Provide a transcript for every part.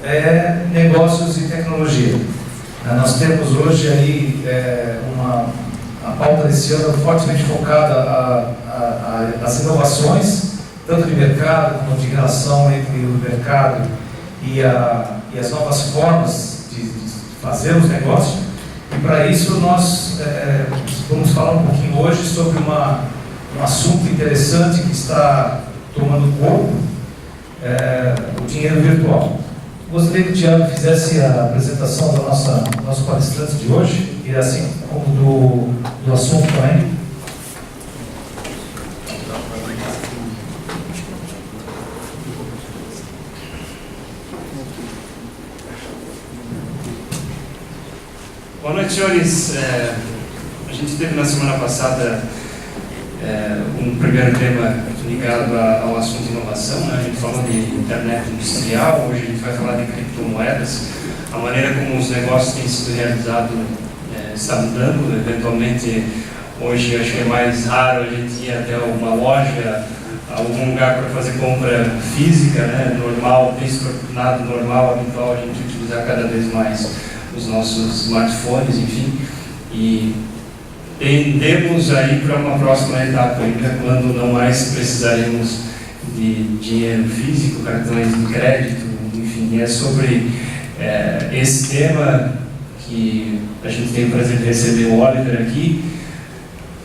é negócios e tecnologia. Nós temos hoje aí a pauta desse ano fortemente focada às inovações, tanto de mercado como de relação entre o mercado e as novas formas de fazer os negócios. E para isso nós vamos falar um pouquinho hoje sobre um assunto interessante que está tomando corpo, o dinheiro virtual. Gostaria que o Thiago fizesse a apresentação do nosso palestrante de hoje, e assim como do assunto também. Boa noite, senhores. A gente teve na semana passada um primeiro tema ligado ao assunto de inovação, né? A gente falou de internet industrial, hoje a gente vai falar de criptomoedas. A maneira como os negócios têm sido realizados está mudando. Eventualmente, hoje acho que é mais raro a gente ir até uma loja, algum lugar para fazer compra física, né? Normal, tem se tornado normal, habitual a gente utilizar cada vez mais os nossos smartphones, enfim. E tendemos aí para uma próxima etapa ainda, quando não mais precisaremos de dinheiro físico, cartões de crédito, enfim. É sobre esse tema que a gente tem o prazer de receber o Oliver aqui.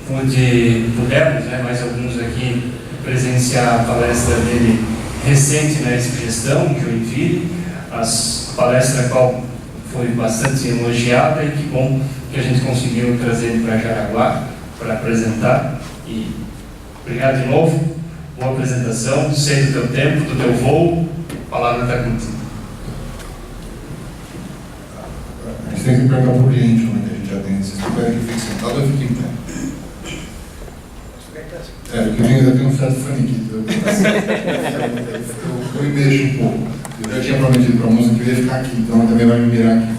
Pudemos, mais alguns aqui, presenciar a palestra dele recente na Expgestão, em Joinville, a palestra qual foi bastante elogiada, e que bom que a gente conseguiu trazer ele para Jaraguá para apresentar. E obrigado de novo, boa apresentação, sei do teu tempo, do teu voo, a palavra está contigo. A gente tem que perguntar para o cliente onde a gente atende. Se estiver aqui, fique sentado ou fique em pé. Porque eu ainda tenho um certo faniquito. Eu me mexo um pouco. Eu já tinha prometido para a moça que eu ia ficar aqui, então ela também vai me mirar aqui.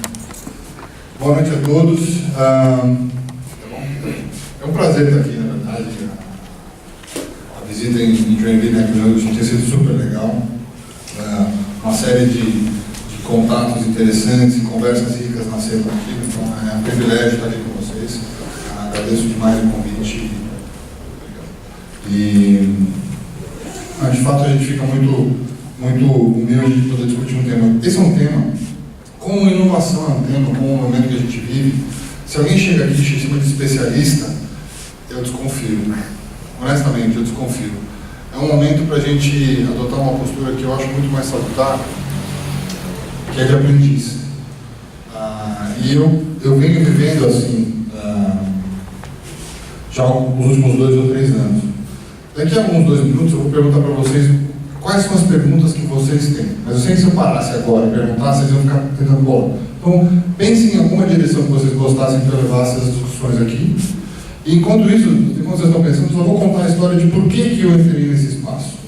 Boa noite a todos. É um prazer estar aqui, na verdade. A visita em Joinville, né, que tem sido super legal. Uma série de contatos interessantes e conversas ricas nasceram aqui, então é um privilégio estar aqui com vocês. Agradeço demais o convite. E de fato a gente fica muito humilde de poder discutir um tema. Esse é um tema, como inovação é um tema, como o momento que a gente vive. Se alguém chega aqui e chama de especialista, eu desconfio. Honestamente, eu desconfio. É um momento para a gente adotar uma postura que eu acho muito mais salutar, que é de aprendiz. E eu venho vivendo assim, já os últimos 2 ou 3 anos. Daqui a alguns 2 minutos eu vou perguntar para vocês quais são as perguntas que vocês têm. Mas eu sei que se eu parasse agora e perguntar, vocês iam ficar tentando bola. Então, pensem em alguma direção que vocês gostassem que eu levasse as discussões aqui. E enquanto isso, enquanto vocês estão pensando, eu só vou contar a história de por que eu entrei nesse espaço.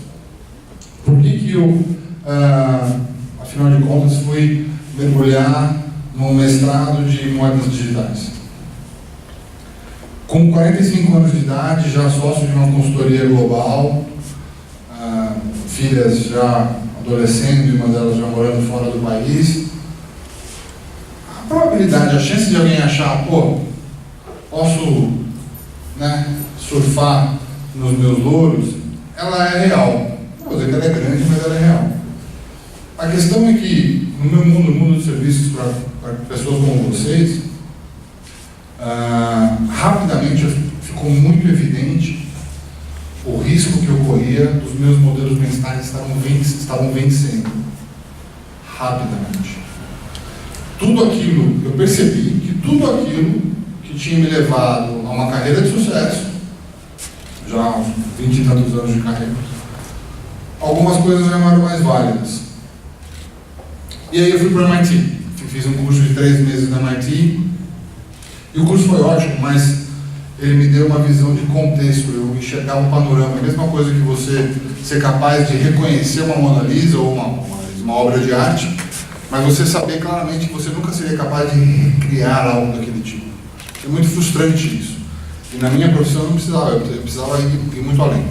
Por que eu, afinal de contas, fui mergulhar no mestrado de moedas digitais. Com 45 anos de idade, já sócio de uma consultoria global, filhas já adolescendo e uma delas já morando fora do país, a probabilidade, a chance de alguém achar, posso surfar nos meus louros, ela é real. Não vou dizer que ela é grande, mas ela é real. A questão é que, no meu mundo, no mundo de serviços para pessoas como vocês, rapidamente ficou muito evidente o risco que ocorria dos meus modelos mentais estavam vencendo rapidamente. Eu percebi que tudo aquilo que tinha me levado a uma carreira de sucesso, já há uns 20 e tantos anos de carreira, algumas coisas já não eram mais válidas. E aí eu fui para o MIT, fiz um curso de 3 meses na MIT, e o curso foi ótimo, mas ele me deu uma visão de contexto, eu enxergar um panorama. A mesma coisa que você ser capaz de reconhecer uma Mona Lisa ou uma obra de arte, mas você saber claramente que você nunca seria capaz de recriar algo daquele tipo. É muito frustrante isso. E na minha profissão eu precisava ir muito além.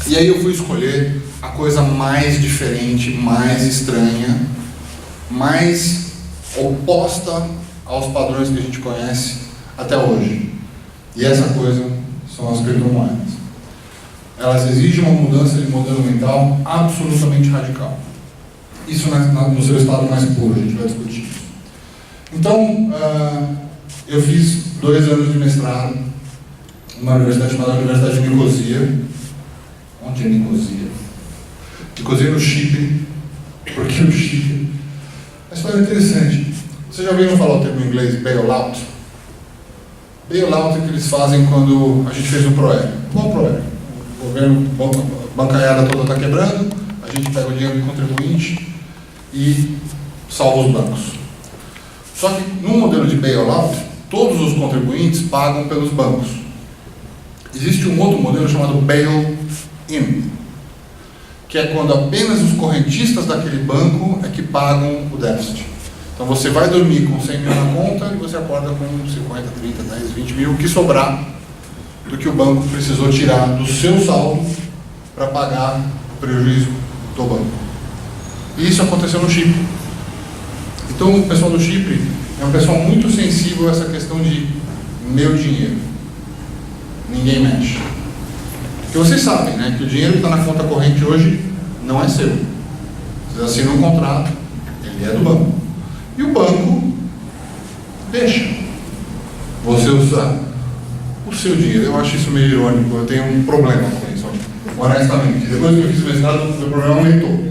E aí eu fui escolher a coisa mais diferente, mais estranha, mais oposta aos padrões que a gente conhece até hoje. E essa coisa são as criptomoedas. Elas exigem uma mudança de modelo mental absolutamente radical. Isso no seu estado mais puro, a gente vai discutir isso. Então, eu fiz 2 anos de mestrado numa universidade chamada Universidade de Nicosia. Onde é Nicosia? Nicosia no Chipre. Por que o Chipre? A história é interessante. Vocês já ouviram falar o termo em inglês bailout? Bailout é o que eles fazem quando a gente fez um ProER. Qual ProER? O governo, a bancaiada toda está quebrando, a gente pega o dinheiro do contribuinte e salva os bancos. Só que no modelo de bailout, todos os contribuintes pagam pelos bancos. Existe um outro modelo chamado bail-in, que é quando apenas os correntistas daquele banco é que pagam o déficit. Então você vai dormir com 100 mil na conta e você acorda com 50, 30, 10, 20 mil, o que sobrar do que o banco precisou tirar do seu saldo para pagar o prejuízo do banco. E isso aconteceu no Chipre. Então o pessoal do Chipre é um pessoal muito sensível a essa questão de meu dinheiro. Ninguém mexe. Porque vocês sabem, né, que o dinheiro que está na conta corrente hoje não é seu. Vocês assinam um contrato, ele é do banco. E o banco deixa você usar o seu dinheiro. Eu acho isso meio irônico, eu tenho um problema com isso, honestamente. Depois que eu fiz o mestrado, o meu problema aumentou.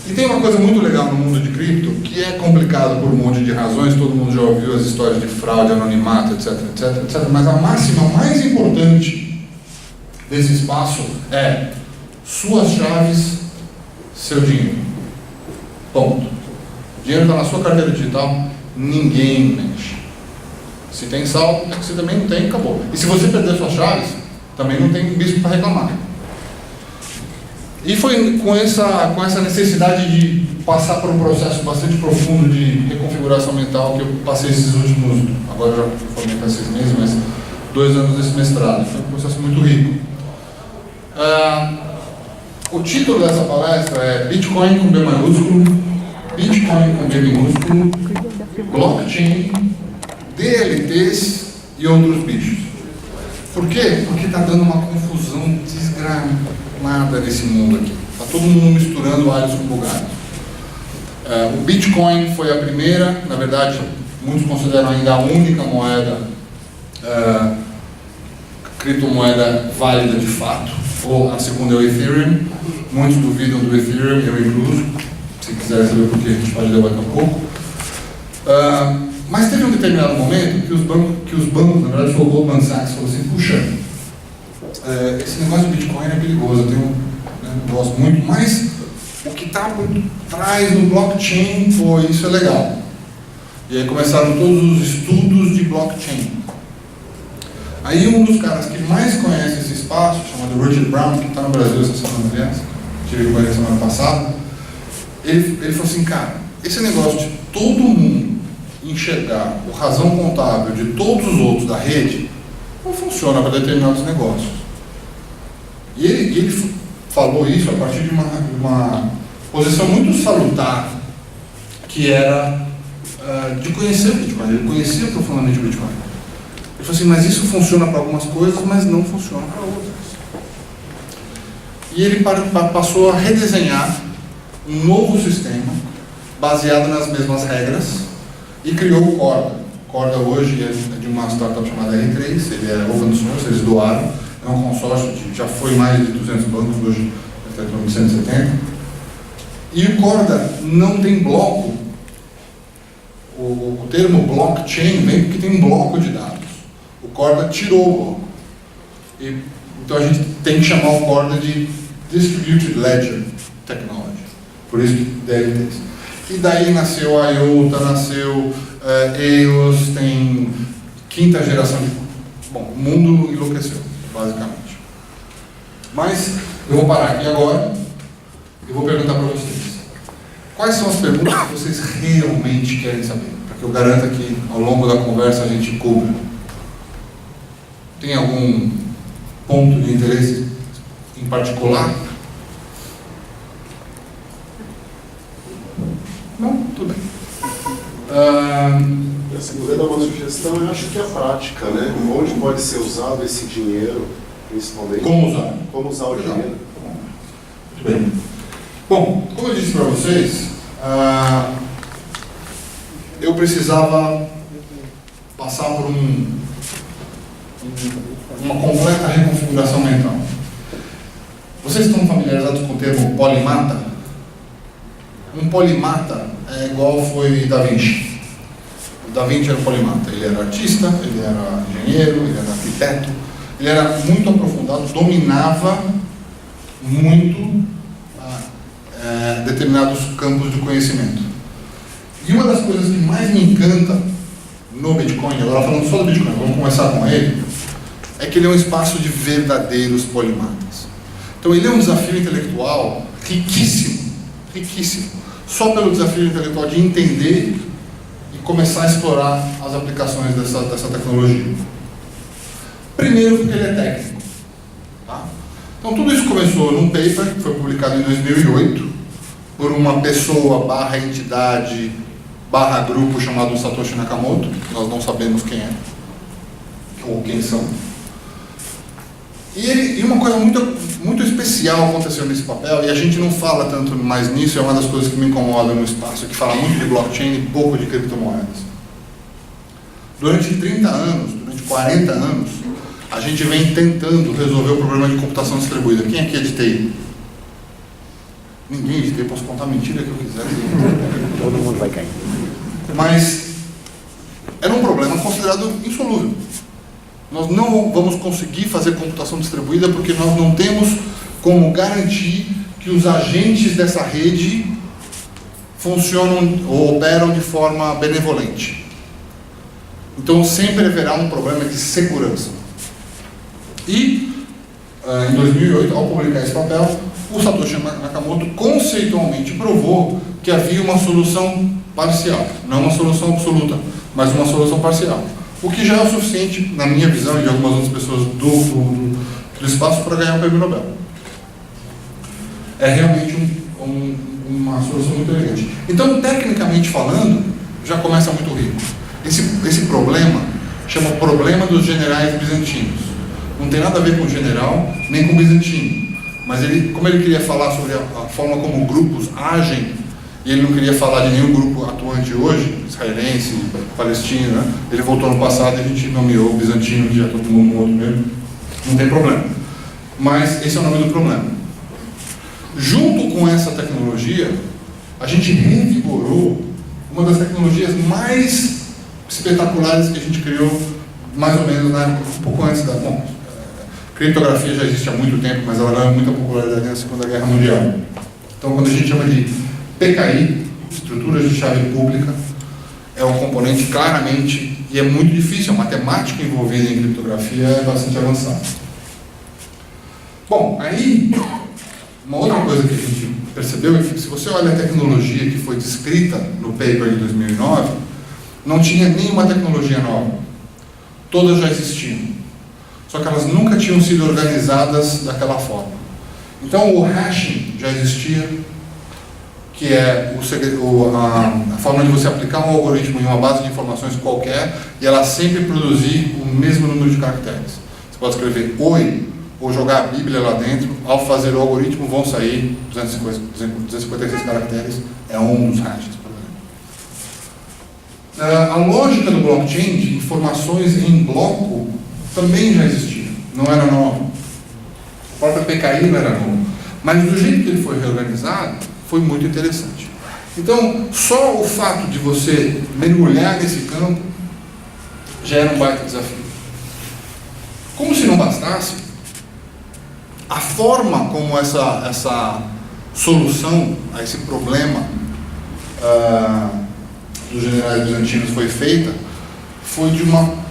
E tem uma coisa muito legal no mundo de cripto, que é complicado por um monte de razões, todo mundo já ouviu as histórias de fraude, anonimato, etc, etc, etc. Mas a máxima mais importante desse espaço é suas chaves, seu dinheiro. Ponto. O dinheiro está na sua carteira digital, ninguém mexe. Se tem saldo, é que você também não tem, acabou. E se você perder suas chaves, também não tem bispo para reclamar. E foi com essa necessidade de passar por um processo bastante profundo de reconfiguração mental que eu passei esses últimos, agora já formei para 6 meses, mas 2 anos desse mestrado. Foi um processo muito rico. O título dessa palestra é Bitcoin com B maiúsculo, Bitcoin com B minúsculo, Blockchain, DLTs e outros bichos. Por quê? Porque está dando uma confusão desgramada nesse mundo aqui. Está todo mundo misturando alhos com bugalhos. O Bitcoin foi a primeira, na verdade, muitos consideram ainda a única moeda, criptomoeda válida de fato, ou a segunda é o Ethereum. Muitos duvidam do Ethereum, eu incluso. Se quiser saber por que, a gente pode debater um pouco. Mas teve um determinado momento que os bancos, na verdade foi o Goldman Sachs, falou assim, puxa, esse negócio do Bitcoin é perigoso, eu gosto muito, mas o que está por trás do blockchain, isso é legal. E aí começaram todos os estudos de blockchain. Aí um dos caras que mais conhece esse espaço, chamado Richard Brown, que está no Brasil essa semana, aliás, tive com ele semana passada, ele falou assim, cara, esse negócio de todo mundo enxergar o razão contábil de todos os outros da rede não funciona para determinados negócios. E ele falou isso a partir de uma posição muito salutar, que era de conhecer o Bitcoin. Ele conhecia profundamente o Bitcoin. Ele falou assim, mas isso funciona para algumas coisas, mas não funciona para outras. E ele passou a redesenhar um novo sistema baseado nas mesmas regras e criou o Corda. Corda hoje é de uma startup chamada R3, ele é open source, eles doaram, é um consórcio já foi mais de 200 bancos, hoje está em torno de 170. E o Corda não tem bloco. O termo blockchain vem porque tem um bloco de dados. O Corda tirou o bloco. Então a gente tem que chamar o Corda de Distributed Ledger Technology. Por isso que DLTs. E daí nasceu a IOTA, nasceu EOS, tem 5ª geração de... Bom, o mundo enlouqueceu, basicamente. Mas eu vou parar aqui agora e vou perguntar para vocês. Quais são as perguntas que vocês realmente querem saber? Para que eu garanta que ao longo da conversa a gente cubra. Tem algum ponto de interesse em particular? Não? Tudo bem. Se puder dar uma sugestão, eu acho que é a prática, né? Onde pode ser usado esse dinheiro, principalmente. Como usar? Como usar o dinheiro. Muito bem. Bom, como eu disse para vocês, eu precisava passar por uma completa reconfiguração mental. Vocês estão familiarizados com o termo polimata? Um polimata é igual foi Da Vinci. O Da Vinci era polimata. Ele era artista, ele era engenheiro, ele era arquiteto, ele era muito aprofundado, dominava muito determinados campos de conhecimento. E uma das coisas que mais me encanta no Bitcoin, agora falando só do Bitcoin, vamos começar com ele, é que ele é um espaço de verdadeiros polimatas. Então ele é um desafio intelectual riquíssimo, riquíssimo, só pelo desafio intelectual de entender e começar a explorar as aplicações dessa tecnologia. Primeiro porque ele é técnico. Tá? Então tudo isso começou num paper que foi publicado em 2008 por uma pessoa / entidade / grupo chamado Satoshi Nakamoto. Nós não sabemos quem é ou quem são. E uma coisa muito especial aconteceu nesse papel, e a gente não fala tanto mais nisso, é uma das coisas que me incomoda no espaço, que fala muito de blockchain e pouco de criptomoedas. Durante 30 anos, durante 40 anos, a gente vem tentando resolver o problema de computação distribuída. Quem aqui é de TI? Ninguém de TI, posso contar a mentira que eu quiser. Todo mundo vai cair. Mas era um problema considerado insolúvel. Nós não vamos conseguir fazer computação distribuída porque nós não temos como garantir que os agentes dessa rede funcionam ou operam de forma benevolente. Então sempre haverá um problema de segurança. E em 2008, ao publicar esse papel, o Satoshi Nakamoto conceitualmente provou que havia uma solução parcial, não uma solução absoluta, mas uma solução parcial. O que já é o suficiente, na minha visão e de algumas outras pessoas do espaço, para ganhar o prêmio Nobel. É realmente uma solução muito elegante. Então, tecnicamente falando, já começa muito rico. Esse problema chama problema dos generais bizantinos. Não tem nada a ver com general, nem com bizantino. Mas como ele queria falar sobre a forma como grupos agem, e ele não queria falar de nenhum grupo atuante hoje, israelense, palestino, né? Ele voltou no passado e a gente nomeou o bizantino, que já todo mundo com outro mesmo. Não tem problema. Mas esse é o nome do problema. Junto com essa tecnologia, a gente revigorou uma das tecnologias mais espetaculares que a gente criou, mais ou menos, né? Um pouco antes da... Bom, criptografia já existe há muito tempo, mas ela ganhou muita popularidade na Segunda Guerra Mundial. Então, quando a gente chama de PKI, estruturas de chave pública, é um componente claramente, e é muito difícil, a matemática envolvida em criptografia é bastante avançada. Bom, aí, uma outra coisa que a gente percebeu é que se você olha a tecnologia que foi descrita no paper de 2009, não tinha nenhuma tecnologia nova. Todas já existiam. Só que elas nunca tinham sido organizadas daquela forma. Então o hashing já existia, que é a forma de você aplicar um algoritmo em uma base de informações qualquer e ela sempre produzir o mesmo número de caracteres. Você pode escrever oi ou jogar a Bíblia lá dentro, ao fazer o algoritmo vão sair 256 caracteres, é um dos hashes, por exemplo. A lógica do blockchain de informações em bloco também já existia, não era nova. O próprio PKI não era novo. Mas do jeito que ele foi reorganizado, foi muito interessante. Então, só o fato de você mergulhar nesse campo já era um baita desafio. Como se não bastasse, a forma como essa solução a esse problema dos generais bizantinos foi feita, foi de uma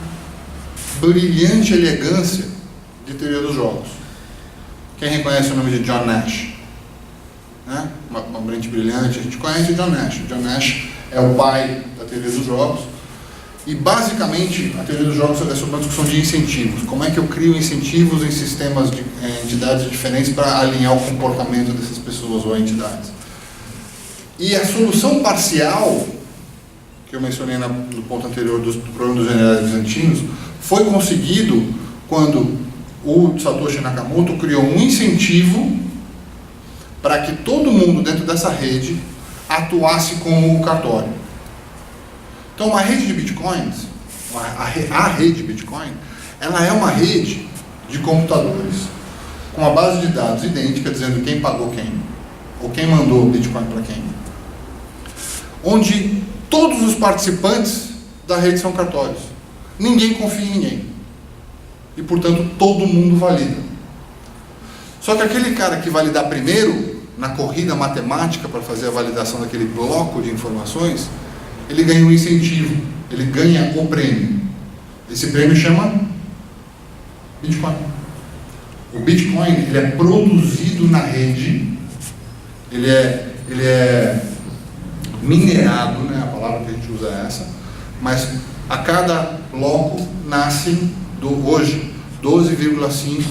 brilhante elegância de teoria dos jogos. Quem reconhece o nome de John Nash? Né? Uma mente brilhante, a gente conhece John Nash. John Nash é o pai da teoria dos jogos. E basicamente a teoria dos jogos é sobre uma discussão de incentivos. Como é que eu crio incentivos em sistemas de entidades diferentes para alinhar o comportamento dessas pessoas ou entidades. E a solução parcial, que eu mencionei no ponto anterior do problema dos generais bizantinos, foi conseguido quando o Satoshi Nakamoto criou um incentivo para que todo mundo dentro dessa rede atuasse como o cartório. Então, uma rede de bitcoins, a rede de Bitcoin, ela é uma rede de computadores com uma base de dados idêntica, dizendo quem pagou quem, ou quem mandou o Bitcoin para quem, onde todos os participantes da rede são cartórios. Ninguém confia em ninguém. E, portanto, todo mundo valida. Só que aquele cara que validar primeiro, na corrida matemática para fazer a validação daquele bloco de informações, ele ganha um incentivo, ele ganha o prêmio. Esse prêmio chama Bitcoin. O Bitcoin, ele é produzido na rede, ele é minerado, né, a palavra que a gente usa é essa, mas a cada bloco nascem, hoje, 12,5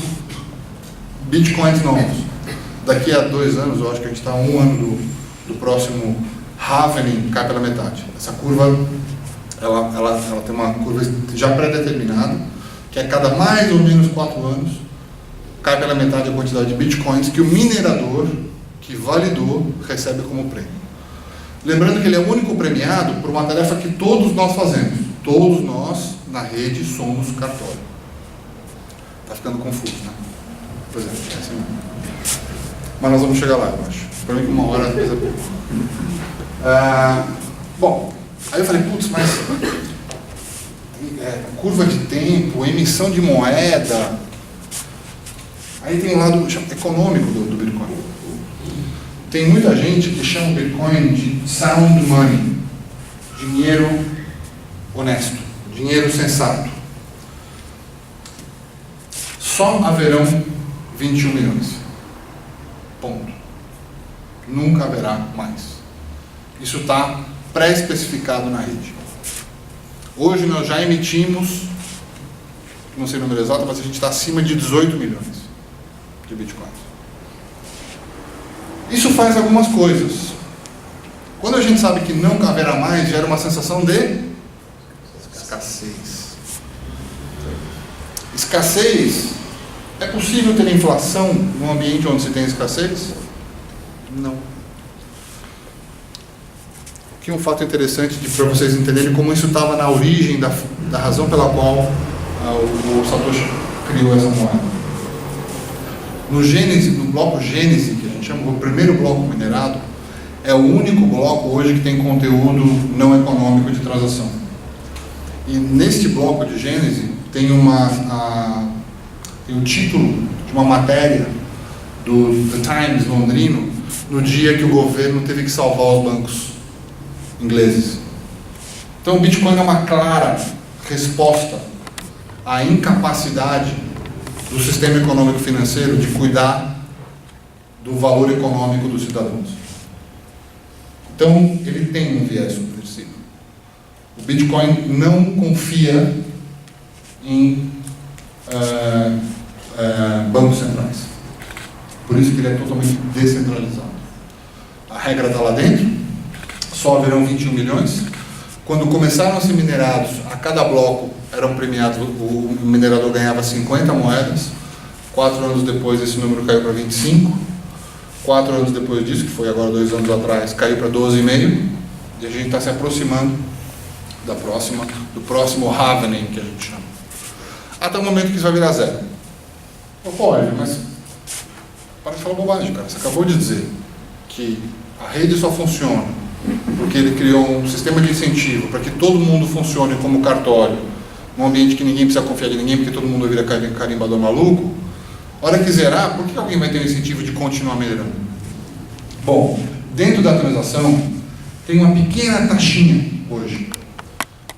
Bitcoins novos. Daqui a 2 anos, eu acho que a gente está a 1 ano do próximo halvening, cai pela metade. Essa curva, ela tem uma curva já pré-determinada, que a cada mais ou menos 4 anos, cai pela metade a quantidade de Bitcoins que o minerador, que validou, recebe como prêmio. Lembrando que ele é o único premiado por uma tarefa que todos nós fazemos. Todos nós, na rede, somos cartório. Está ficando confuso, né? Pois é, é assim mesmo. Mas nós vamos chegar lá, eu acho. Para mim, 1 hora, coisa pouco. Bom, aí eu falei, putz, mas curva de tempo, emissão de moeda. Aí tem o lado econômico do Bitcoin. Tem muita gente que chama o Bitcoin de sound money, dinheiro honesto, dinheiro sensato. Só haverão 21 milhões. Ponto. Nunca haverá mais. Isso está pré-especificado na rede. Hoje nós já emitimos, não sei o número exato, mas a gente está acima de 18 milhões de Bitcoins. Isso faz algumas coisas. Quando a gente sabe que não haverá mais, gera uma sensação de escassez. Escassez. É possível ter inflação num ambiente onde se tem escassez? Não. Aqui um fato interessante para vocês entenderem como isso estava na origem da razão pela qual o Satoshi criou essa moeda. No bloco Gênese, que a gente chama o primeiro bloco minerado, é o único bloco hoje que tem conteúdo não econômico de transação. E neste bloco de Gênese tem o título de uma matéria do The Times londrino no dia que o governo teve que salvar os bancos ingleses. Então o Bitcoin é uma clara resposta à incapacidade do sistema econômico financeiro de cuidar do valor econômico dos cidadãos. Então ele tem um viés subversivo. O Bitcoin não confia em bancos centrais. Por isso que ele é totalmente descentralizado. A regra está lá dentro, só haverão 21 milhões. Quando começaram a ser minerados, a cada bloco eram premiados, o minerador ganhava 50 moedas. 4 anos depois esse número caiu para 25. 4 anos depois disso, que foi agora 2 anos atrás, caiu para 12,5. E a gente está se aproximando do próximo halvening, que a gente chama. Até o momento que isso vai virar zero. Pode, mas para de falar bobagem, cara. Você acabou de dizer que a rede só funciona porque ele criou um sistema de incentivo para que todo mundo funcione como cartório, num ambiente que ninguém precisa confiar de ninguém, porque todo mundo vira carimbador maluco. A hora que zerar, por que alguém vai ter o incentivo de continuar melhorando? Bom, dentro da transação tem uma pequena taxinha hoje.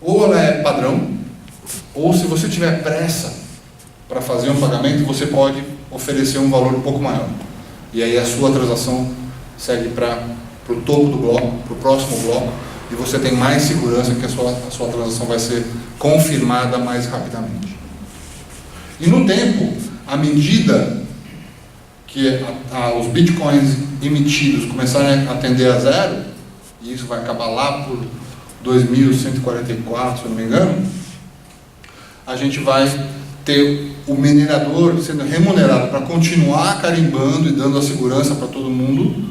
Ou ela é padrão, ou se você tiver pressa para fazer um pagamento, você pode oferecer um valor um pouco maior. E aí a sua transação segue para o topo do bloco, para o próximo bloco, e você tem mais segurança que a sua transação vai ser confirmada mais rapidamente. E no tempo, à medida que os bitcoins emitidos começarem a tender a zero, e isso vai acabar lá por 2144, se eu não me engano, a gente vai ter o minerador sendo remunerado para continuar carimbando e dando a segurança para todo mundo,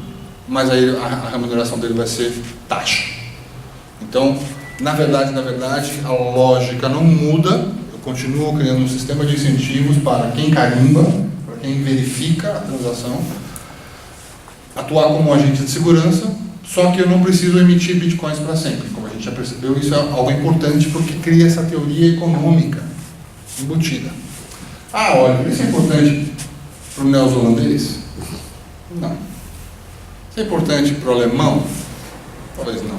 mas aí a remuneração dele vai ser taxa. Então, na verdade, a lógica não muda. Eu continuo criando um sistema de incentivos para quem carimba, para quem verifica a transação, atuar como agente de segurança, só que eu não preciso emitir bitcoins para sempre. Como a gente já percebeu, isso é algo importante porque cria essa teoria econômica embutida. Ah, olha, isso é importante para o neozelandês? Não. Isso é importante para o alemão? Talvez não.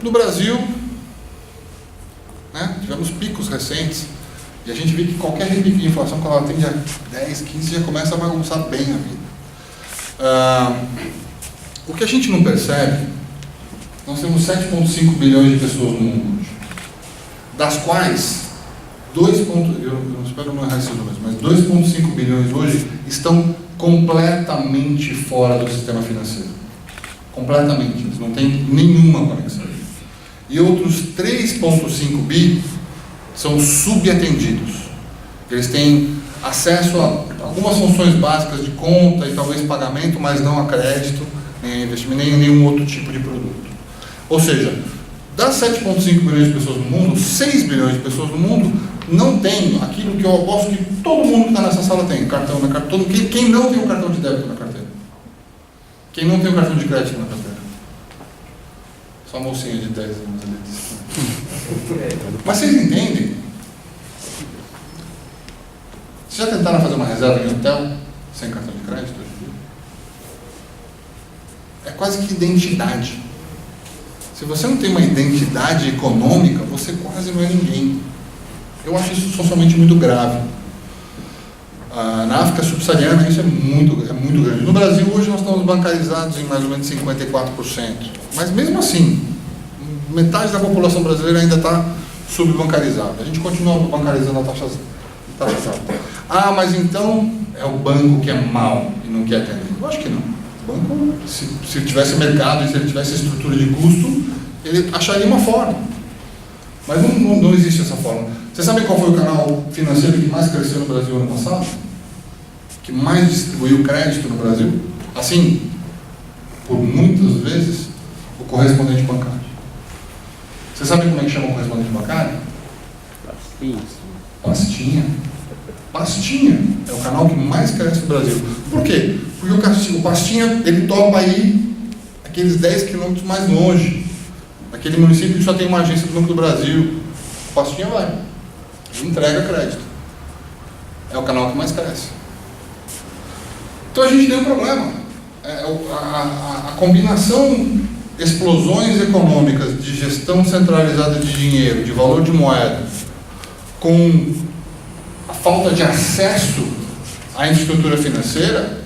No Brasil, né, tivemos picos recentes e a gente vê que qualquer repique de inflação, quando ela atende a 10, 15, já começa a bagunçar bem a vida. O que a gente não percebe, nós temos 7,5 bilhões de pessoas no mundo hoje, das quais eu não espero não errar esses números, mas 2,5 bilhões hoje estão completamente fora do sistema financeiro. Completamente, eles não têm nenhuma conexão. E outros 3,5 bi são subatendidos. Eles têm acesso a algumas funções básicas de conta e talvez pagamento, mas não a crédito, nem a investimento, nem nenhum outro tipo de produto. Ou seja, das 7,5 bilhões de pessoas no mundo, 6 bilhões de pessoas no mundo não tem aquilo que eu aposto que todo mundo que está nessa sala tem, cartão na carteira. Quem não tem um cartão de débito na carteira? Quem não tem um cartão de crédito na carteira? Só a mocinha de 10 anos ali disse. Mas vocês entendem? Vocês já tentaram fazer uma reserva em hotel sem cartão de crédito hoje em dia? É quase que identidade. Se você não tem uma identidade econômica, você quase não é ninguém. Eu acho isso socialmente muito grave. Na África subsaariana isso é muito grande. No Brasil hoje nós estamos bancarizados em mais ou menos 54%. Mas mesmo assim, metade da população brasileira ainda está subbancarizada. A gente continua bancarizando a taxa alta. Ah, mas então é o banco que é mau e não quer atender. Eu acho que não. O banco, se tivesse mercado e se ele tivesse estrutura de custo, ele acharia uma forma. Mas não existe essa forma. Vocês sabem qual foi o canal financeiro que mais cresceu no Brasil ano passado? Que mais distribuiu crédito no Brasil? Assim, por muitas vezes, o correspondente bancário. Vocês sabem como é que chama o correspondente bancário? Pastinha. Pastinha é o canal que mais cresce no Brasil. Por quê? Porque o Pastinha, ele topa aí aqueles 10 quilômetros mais longe. Aquele município que só tem uma agência do Banco do Brasil. O Pastinha vai. Ele entrega crédito. É o canal que mais cresce. Então a gente tem um problema. A combinação explosões econômicas de gestão centralizada de dinheiro, de valor de moeda, com a falta de acesso à infraestrutura financeira,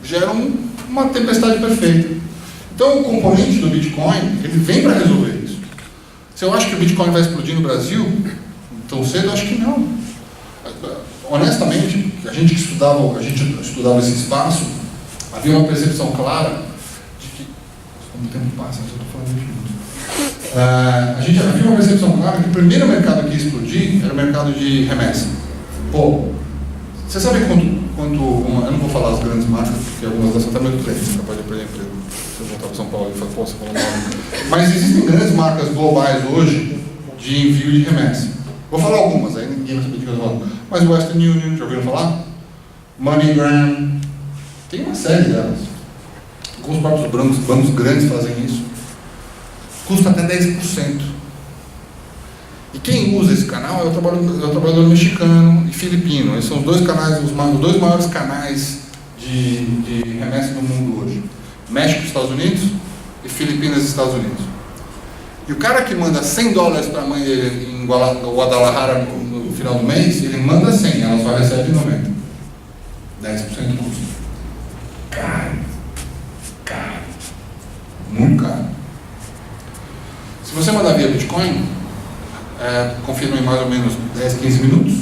geram uma tempestade perfeita. Então o componente do Bitcoin, ele vem para resolver isso. Se eu acho que o Bitcoin vai explodir no Brasil tão cedo, eu acho que não. Honestamente, a gente estudava esse espaço, havia uma percepção clara de que, como o tempo passa, eu estou falando de minutos. A gente havia uma percepção clara que o primeiro mercado que ia explodir era o mercado de remessa. Pô, você sabe quanto eu não vou falar as grandes marcas, porque algumas delas são até muito clientes, você pode perder emprego. Se eu voltar para São Paulo e falar, pô, você falou mal. Mas existem grandes marcas globais hoje de envio de remessa. Vou falar algumas, aí ninguém vai saber de que eu estou falando. Mas Western Union, já ouviram falar? MoneyGram, tem uma série delas. Alguns próprios bancos grandes fazem isso. Custa até 10%. E quem usa esse canal é o trabalhador mexicano e filipino. Esses são os dois maiores canais de remessa do mundo hoje. México e Estados Unidos e Filipinas e Estados Unidos. E o cara que manda $100 para a mãe dele em Guadalajara no final do mês, ele manda 100, ela só recebe 90. 10% do custo. Caro. Muito caro. Se você mandar via Bitcoin, confirma em mais ou menos 10, 15 minutos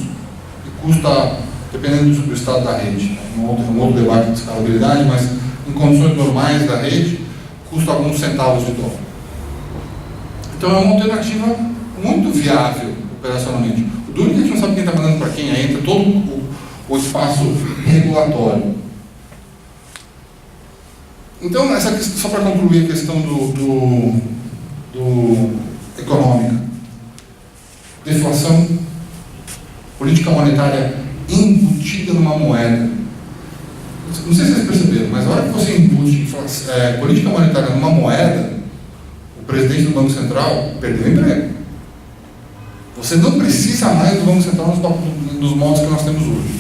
e custa, dependendo do estado da rede, um outro debate de escalabilidade, mas em condições normais da rede, custa alguns centavos de dólar. Então é uma alternativa muito viável operacionalmente. O duro é que a gente não sabe quem está mandando para quem, aí entra todo o espaço regulatório. Então, só para concluir a questão do econômica, deflação, política monetária embutida numa moeda. Não sei se vocês perceberam, mas a hora que você embute política monetária numa moeda, o presidente do Banco Central perdeu o emprego. Você não precisa mais do Banco Central nos modos que nós temos hoje.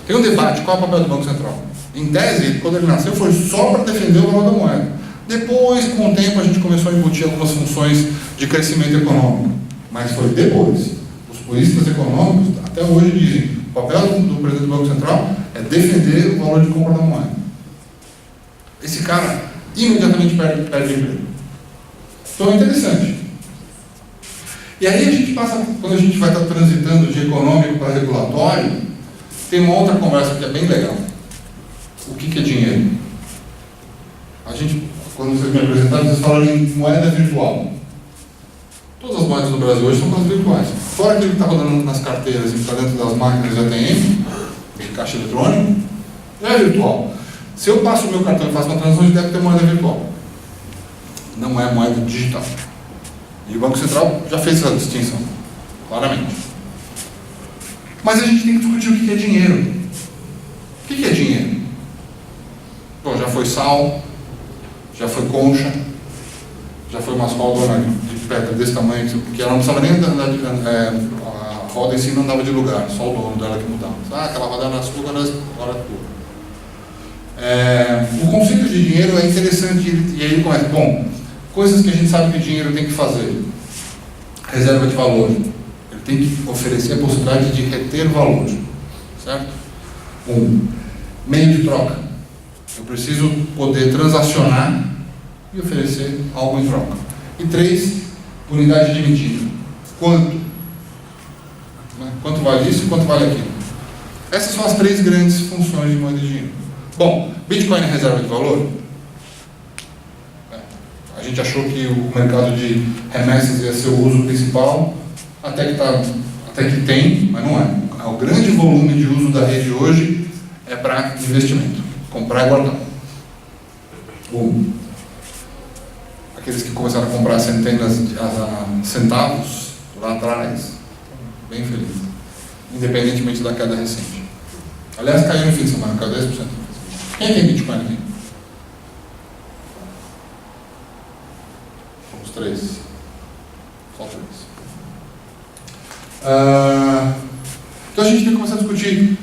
Tem um debate, qual é o papel do Banco Central? Em tese, quando ele nasceu, foi só para defender o valor da moeda. Depois, com o tempo, a gente começou a embutir algumas funções de crescimento econômico. Mas foi depois. Os puristas econômicos, até hoje, dizem o papel do presidente do Banco Central é defender o valor de compra da moeda. Esse cara imediatamente perde emprego. Então é interessante. E aí a gente passa, quando a gente vai estar transitando de econômico para regulatório, tem uma outra conversa que é bem legal. O que é dinheiro? A gente, quando vocês me apresentaram, vocês falaram em moeda virtual. Todas as moedas do Brasil hoje são moedas virtuais. Fora aquilo que está rodando nas carteiras e que está dentro das máquinas de ATM, de caixa eletrônico, é virtual. Se eu passo o meu cartão e faço uma transação, deve ter moeda virtual. Não é moeda digital. E o Banco Central já fez essa distinção, claramente. Mas a gente tem que discutir o que é dinheiro. O que é dinheiro? Bom, já foi sal, já foi concha, já foi umas rodas de pedra desse tamanho, que ela não precisava nem a roda em si não dava de lugar, só o dono dela que mudava. Aquela roda era sua, agora é tua. O conceito de dinheiro é interessante e aí ele começa. Bom, coisas que a gente sabe que o dinheiro tem que fazer. Reserva de valor. Ele tem que oferecer a possibilidade de reter valor. Certo? Meio de troca. Eu preciso poder transacionar e oferecer algo em troca. E 3, unidade de medida. Quanto? Quanto vale isso e quanto vale aquilo? Essas são as 3 grandes funções de moeda de dinheiro. Bom, Bitcoin é reserva de valor? A gente achou que o mercado de remessas ia ser o uso principal, até que tem, mas não é. O grande volume de uso da rede hoje é para investimento, comprar e guardar. Aqueles que começaram a comprar centenas de centavos lá atrás, bem felizes, independentemente da queda recente. Aliás, caiu no fim de semana, caiu 10%. Quem tem Bitcoin aqui? Somos 3. Só 3. Então a gente tem que começar a discutir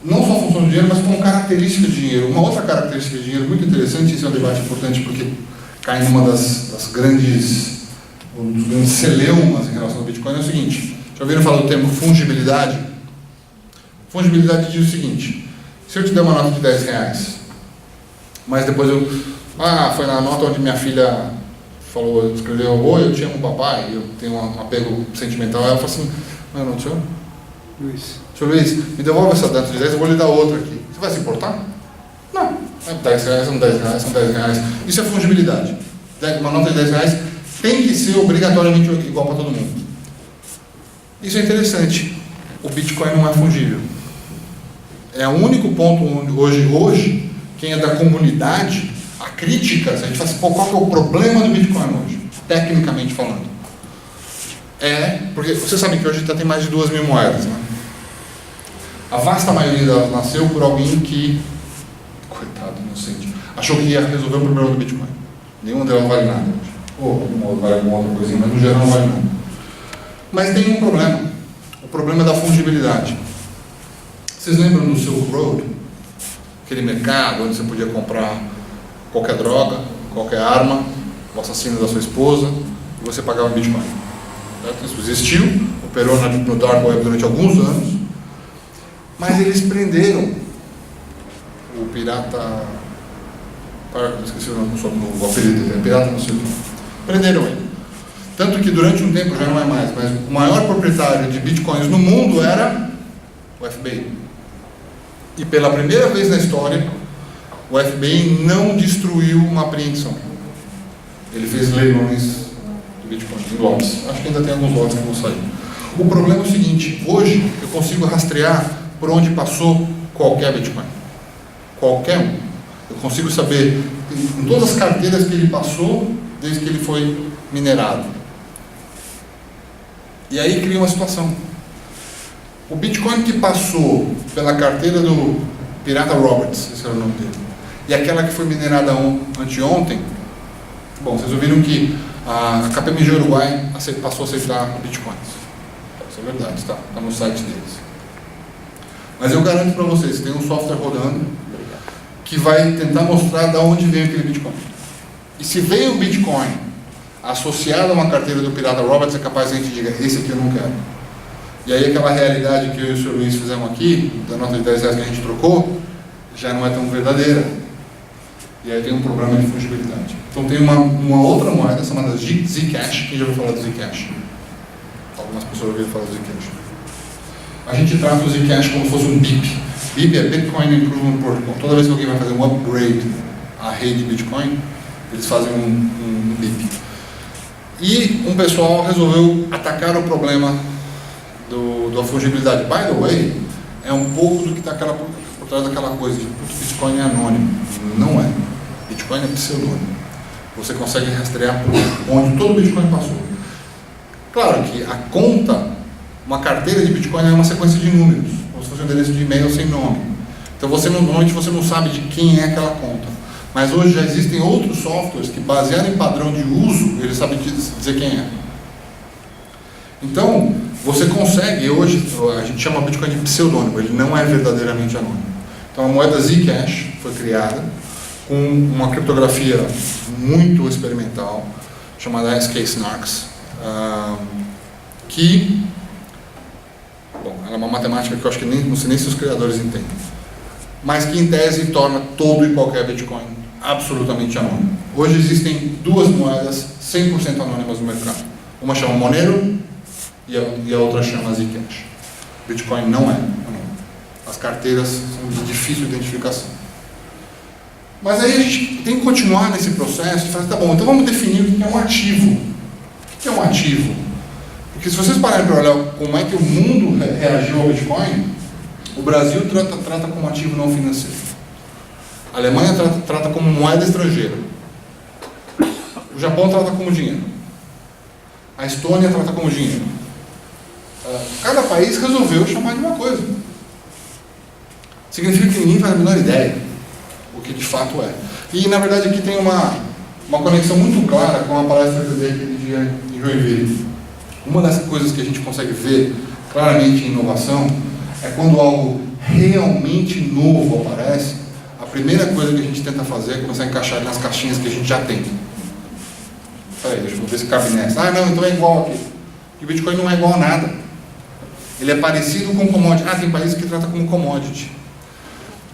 não só a função do dinheiro, mas como característica de dinheiro. Uma outra característica de dinheiro muito interessante, esse é um debate importante porque cai numa dos grandes celeumas em relação ao Bitcoin, é o seguinte. Já ouviram falar do termo fungibilidade? Fungibilidade diz o seguinte: se eu te der uma nota de R$10, mas depois foi na nota onde minha filha falou, escreveu, oi, eu te amo papai, eu tenho um apego sentimental, ela falou assim, não é o senhor? Luiz. Senhor Luiz, me devolve essa nota de 10, eu vou lhe dar outra aqui. Você vai se importar? Não. R$10 são R$10, são R$10. Isso é fungibilidade. Uma nota de R$10 tem que ser obrigatoriamente igual para todo mundo. Isso é interessante. O Bitcoin não é fungível. É o único ponto onde hoje quem é da comunidade, a crítica, se a gente fala assim, qual que é o problema do Bitcoin hoje, tecnicamente falando? Porque você sabe que hoje já tem mais de 2.000 moedas, né? A vasta maioria delas nasceu por alguém que, coitado, inocente, achou que ia resolver o problema do Bitcoin. Nenhuma delas vale nada hoje. Ou vale alguma outra coisinha, mas no geral não vale nada. Mas tem um problema. O problema é da fungibilidade. Vocês lembram do Silk Road? Aquele mercado onde você podia comprar qualquer droga, qualquer arma, o assassino da sua esposa, e você pagava em Bitcoin. Certo? Isso existiu, operou no Dark Web durante alguns anos, mas eles prenderam o pirata... esqueci o nome, o apelido dele, pirata não sei o nome. Prenderam ele. Tanto que durante um tempo, já não é mais, mas o maior proprietário de Bitcoins no mundo era o FBI. E pela primeira vez na história, o FBI não destruiu uma apreensão. Ele fez leilões do Bitcoin em lotes. Acho que ainda tem alguns lotes que vão sair. O problema é o seguinte, hoje eu consigo rastrear por onde passou qualquer Bitcoin. Qualquer um. Eu consigo saber em todas as carteiras que ele passou desde que ele foi minerado. E aí cria uma situação. O Bitcoin que passou pela carteira do Pirata Roberts, esse era o nome dele, e aquela que foi minerada anteontem, bom, vocês ouviram que a KPMG Uruguai passou a aceitar Bitcoins. Isso é verdade, está no site deles. Mas eu garanto para vocês que tem um software rodando que vai tentar mostrar de onde veio aquele Bitcoin. E se veio o Bitcoin associado a uma carteira do Pirata Roberts, é capaz de a gente dizer, esse aqui eu não quero. E aí aquela realidade que eu e o Sr. Luiz fizemos aqui, da nota de 10 reais que a gente trocou, já não é tão verdadeira. E aí tem um problema de fungibilidade. Então tem uma outra moeda chamada Zcash. Quem já ouviu falar do Zcash? Algumas pessoas ouviram falar do Zcash. A gente trata o Zcash como se fosse um BIP. BIP é Bitcoin Improvement Protocol. Toda vez que alguém vai fazer um upgrade à rede Bitcoin, eles fazem um BIP. E um pessoal resolveu atacar o problema da fungibilidade. By the way, é um pouco do que está por trás daquela coisa de Bitcoin é anônimo. Não é. Bitcoin é pseudônimo. Você consegue rastrear por onde todo o Bitcoin passou. Claro que a conta, uma carteira de Bitcoin é uma sequência de números, como se fosse um endereço de e-mail sem nome. Então normalmente você não sabe de quem é aquela conta. Mas hoje já existem outros softwares que, baseado em padrão de uso, eles sabem dizer quem é. Então, você consegue, hoje, a gente chama Bitcoin de pseudônimo, ele não é verdadeiramente anônimo. Então a moeda Zcash foi criada com uma criptografia muito experimental, chamada SK-Snarks, que, bom, ela é uma matemática que eu acho que não sei nem se os criadores entendem, mas que em tese torna todo e qualquer Bitcoin absolutamente anônimo. Hoje existem duas moedas 100% anônimas no mercado. Uma chama Monero e a outra chama Zcash. Bitcoin não é anônimo. As carteiras são de difícil identificação. Mas aí a gente tem que continuar nesse processo de falar, tá bom, então vamos definir o que é um ativo. O que é um ativo? Porque se vocês pararem para olhar como é que o mundo reagiu ao Bitcoin, o Brasil trata como ativo não financeiro. A Alemanha trata como moeda estrangeira. O Japão trata como dinheiro. A Estônia trata como dinheiro. Cada país resolveu chamar de uma coisa. Significa que ninguém faz a menor ideia o que de fato é. E na verdade aqui tem uma conexão muito clara com a palestra que eu dei aquele dia em Joinville. Uma das coisas que a gente consegue ver claramente em inovação é quando algo realmente novo aparece, a primeira coisa que a gente tenta fazer é começar a encaixar nas caixinhas que a gente já tem. Peraí, deixa eu ver se cabe nessa. Ah, não, então é igual aqui. E o Bitcoin não é igual a nada. Ele é parecido com commodity. Ah, tem países que tratam como commodity.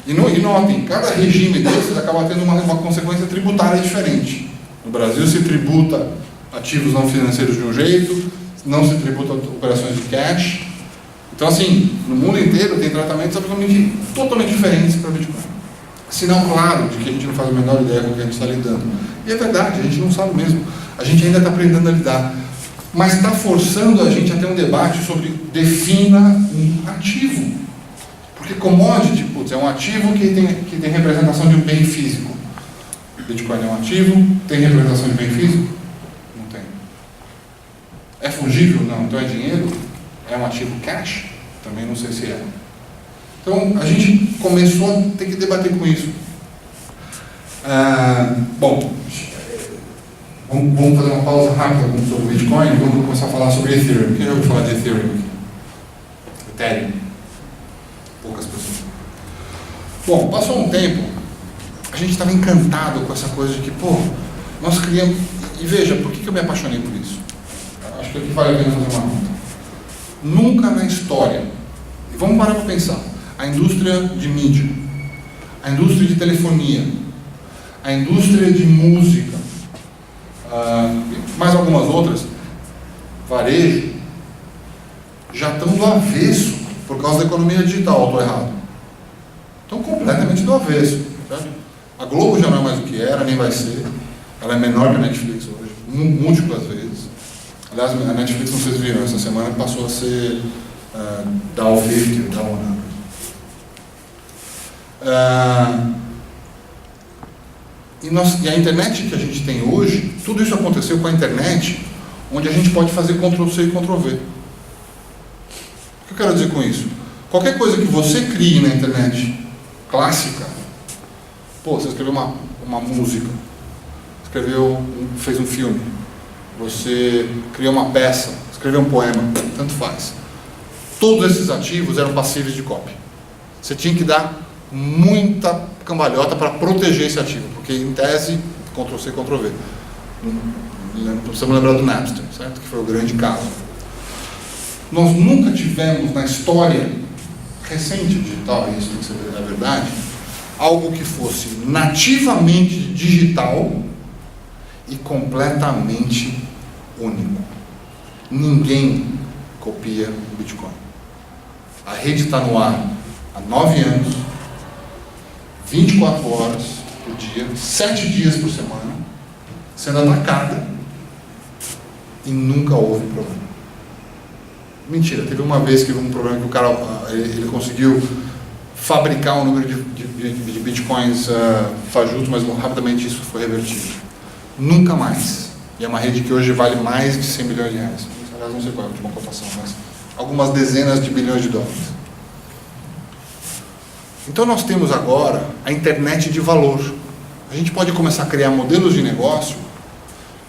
E notem, cada regime desses acaba tendo uma consequência tributária diferente. No Brasil se tributa ativos não financeiros de um jeito, não se tributa operações de cash. Então assim, no mundo inteiro tem tratamentos totalmente diferentes para o Bitcoin. Sinal claro de que a gente não faz a menor ideia com o que a gente está lidando. E é verdade, a gente não sabe mesmo. A gente ainda está aprendendo a lidar. Mas está forçando a gente a ter um debate sobre defina um ativo. Porque commodity, putz, é um ativo que tem representação de um bem físico. Bitcoin é um ativo, tem representação de bem físico? Não tem. É fungível? Não. Então é dinheiro? É um ativo cash? Também não sei se é. Então a gente começou a ter que debater com isso. Bom, vamos fazer uma pausa rápida sobre o Bitcoin e vamos começar a falar sobre Ethereum. Quem já ouviu falar de Ethereum aqui? Ethereum. Poucas pessoas. Bom, passou um tempo, a gente estava encantado com essa coisa de que, nós criamos... E veja, por que eu me apaixonei por isso? Acho que aqui vale a pena fazer uma nota. Nunca na história, e vamos parar para pensar, a indústria de mídia, a indústria de telefonia, a indústria de música, mais algumas outras, varejo, já estão do avesso por causa da economia digital, estou errado. Estão completamente do avesso. Certo? A Globo já não é mais o que era, nem vai ser. Ela é menor que a Netflix hoje. múltiplas vezes. Aliás, a Netflix, não sei se viram, essa semana passou a ser Dow 50, Dow 100. E a internet que a gente tem hoje, tudo isso aconteceu com a internet, onde a gente pode fazer Ctrl+C e Ctrl+V. O que eu quero dizer com isso? Qualquer coisa que você crie na internet clássica, você escreveu uma música, fez um filme, você criou uma peça, escreveu um poema, tanto faz. Todos esses ativos eram passíveis de cópia. Você tinha que dar muita cambalhota para proteger esse ativo, porque em tese, Ctrl+C, Ctrl+V. Não precisamos lembrar do Napster, certo? Que foi o grande caso. Nós nunca tivemos na história recente digital, e isso tem que ser a verdade, algo que fosse nativamente digital e completamente único. Ninguém copia o Bitcoin. A rede está no ar há 9 anos, 24 horas por dia, 7 dias por semana, sendo atacada e nunca houve problema. Mentira, teve uma vez que houve um problema que o cara ele conseguiu fabricar um número de bitcoins fajutos, mas rapidamente isso foi revertido. Nunca mais. E é uma rede que hoje vale mais de 100 bilhões de reais. Aliás, não sei qual é a última cotação, mas algumas dezenas de bilhões de dólares. Então nós temos agora a internet de valor. A gente pode começar a criar modelos de negócio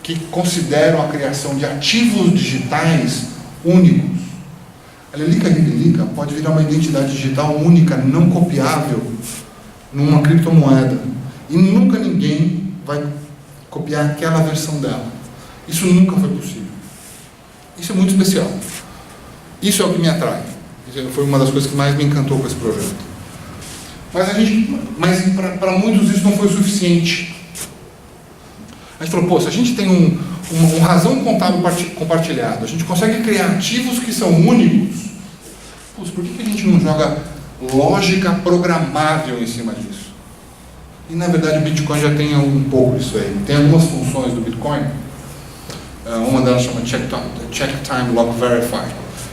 que consideram a criação de ativos digitais únicos. A Lilica pode virar uma identidade digital única, não copiável, numa criptomoeda. E nunca ninguém vai copiar aquela versão dela. Isso nunca foi possível. Isso é muito especial. Isso é o que me atrai. Isso foi uma das coisas que mais me encantou com esse projeto. Mas para muitos isso não foi suficiente. A gente falou, se a gente tem um razão contábil compartilhado, a gente consegue criar ativos que são únicos, por que a gente não joga lógica programável em cima disso? E na verdade o Bitcoin já tem um pouco disso aí. Tem algumas funções do Bitcoin, uma delas chama Check Time Lock Verify,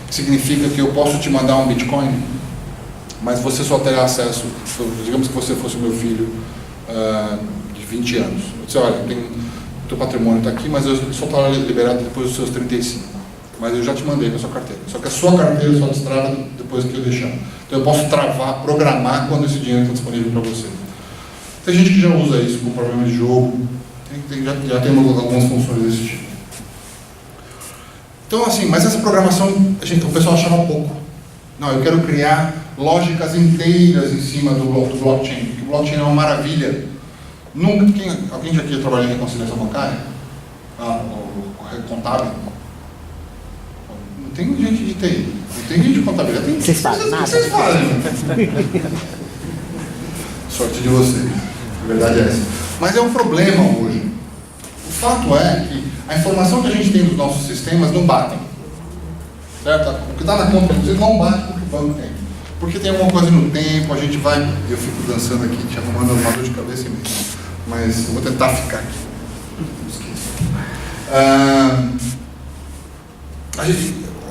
que significa que eu posso te mandar um Bitcoin, mas você só terá acesso, digamos que você fosse meu filho de 20 anos. Eu disse, olha, o teu patrimônio está aqui, mas eu só estará liberado depois dos seus 35. Mas eu já te mandei na sua carteira. Só que a sua carteira só destrava depois que eu deixar. Então eu posso programar quando esse dinheiro está disponível para você. Tem gente que já usa isso com problema de jogo. Já tem algumas funções desse tipo. Então assim, mas essa programação, o pessoal achava pouco. Não, eu quero criar lógicas inteiras em cima do blockchain. Porque o blockchain é uma maravilha. Alguém já aqui trabalhou em reconciliação bancária? O contábil? Não tem gente de TI, não tem gente de contabilidade. Vocês fazem nada? Vocês fazem. Sorte de vocês. A verdade é essa. Mas é um problema hoje. O fato é que a informação que a gente tem dos nossos sistemas não batem. Certo? O que está na conta de vocês não bate com o que o banco tem. Porque tem alguma coisa no tempo, a gente vai... Eu fico dançando aqui, te arrumando uma dor de cabeça e meio. Mas eu vou tentar ficar aqui.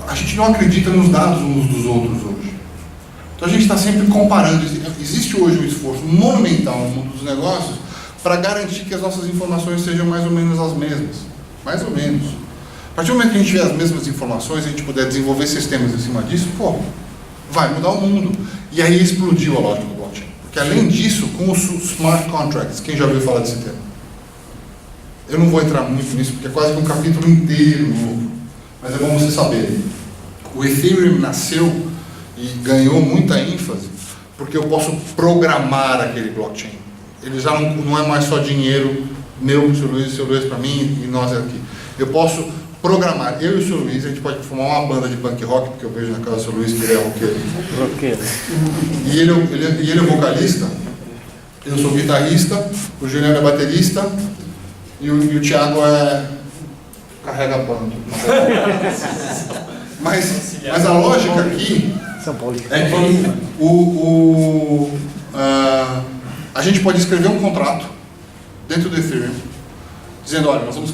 A gente não acredita nos dados uns dos outros hoje. Então a gente está sempre comparando. Existe hoje um esforço monumental no mundo dos negócios para garantir que as nossas informações sejam mais ou menos as mesmas. Mais ou menos. A partir do momento que a gente tiver as mesmas informações e a gente puder desenvolver sistemas em cima disso, vai mudar o mundo. E aí explodiu a lógica do blockchain. Porque além disso, com os smart contracts, quem já ouviu falar desse termo? Eu não vou entrar muito nisso, porque é quase que um capítulo inteiro novo. Mas é bom você saber. O Ethereum nasceu e ganhou muita ênfase porque eu posso programar aquele blockchain. Ele já não é mais só dinheiro meu, o seu Luiz para mim e nós aqui. Eu posso programar, eu e o seu Luiz, a gente pode formar uma banda de punk rock, porque eu vejo na casa do seu Luiz que ele é roqueiro. E ele é vocalista, eu sou guitarrista, o Juliano é baterista e o Thiago carrega bando. Mas a lógica aqui é que a gente pode escrever um contrato dentro do Ethereum dizendo, olha, nós vamos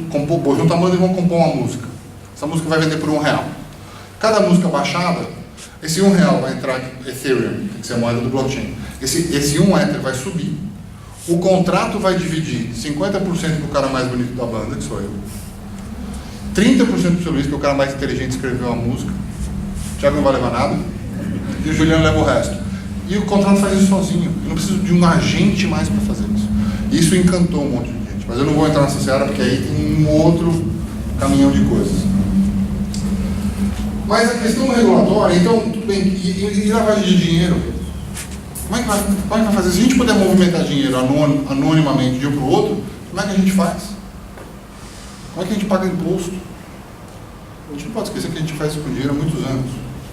compor, juntar a banda e vamos compor uma música. Essa música vai vender por R$1. Cada música baixada, esse R$1 vai entrar em Ethereum, que é a moeda do blockchain. Esse 1 Ether vai subir. O contrato vai dividir 50% com o cara mais bonito da banda, que sou eu. 30% para o seu Luiz, que é o cara mais inteligente que escreveu a música. O Thiago não vai levar nada. E o Juliano leva o resto. E o contrato faz isso sozinho. Eu não preciso de um agente mais para fazer isso. Isso encantou um monte de gente. Mas eu não vou entrar nessa seara, porque aí tem um outro caminhão de coisas. Mas a questão regulatória, então, tudo bem. E lavagem de dinheiro? Como é que vai fazer? Se a gente puder movimentar dinheiro anonimamente de um para o outro, como é que a gente faz? Como é que a gente paga imposto? A gente não pode esquecer que a gente faz isso com dinheiro há muitos anos.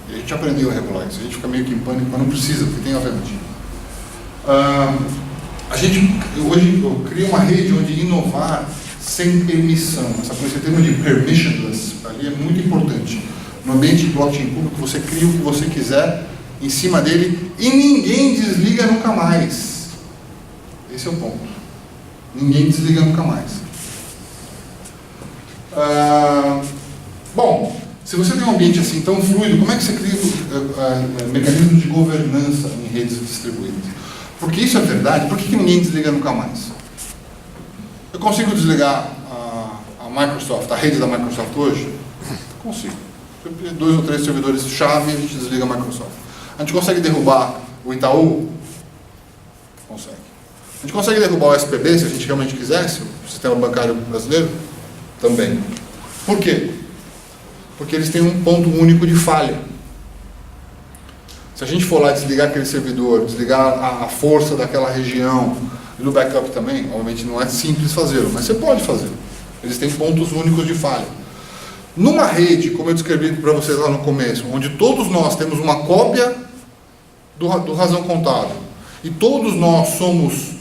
E a gente aprendeu a regular isso. A gente fica meio que em pânico, mas não precisa, porque tem alternativa. Hoje eu crio uma rede onde inovar sem permissão. Esse termo de permissionless ali é muito importante. No ambiente de blockchain público, você cria o que você quiser em cima dele e ninguém desliga nunca mais. Esse é o ponto. Ninguém desliga nunca mais. Bom, se você tem um ambiente assim tão fluido, como é que você cria mecanismos de governança em redes distribuídas? Porque isso é verdade. Por que ninguém desliga nunca mais? Eu consigo desligar a Microsoft, a rede da Microsoft hoje? Consigo. 2 ou 3 servidores-chave e a gente desliga a Microsoft. A gente consegue derrubar o Itaú? Consegue. A gente consegue derrubar o SPB, se a gente realmente quisesse, o sistema bancário brasileiro? Também. Por quê? Porque eles têm um ponto único de falha. Se a gente for lá desligar aquele servidor, desligar a força daquela região, e do backup também, obviamente não é simples fazê-lo, mas você pode fazer. Eles têm pontos únicos de falha. Numa rede, como eu descrevi para vocês lá no começo, onde todos nós temos uma cópia do razão contábil, e todos nós somos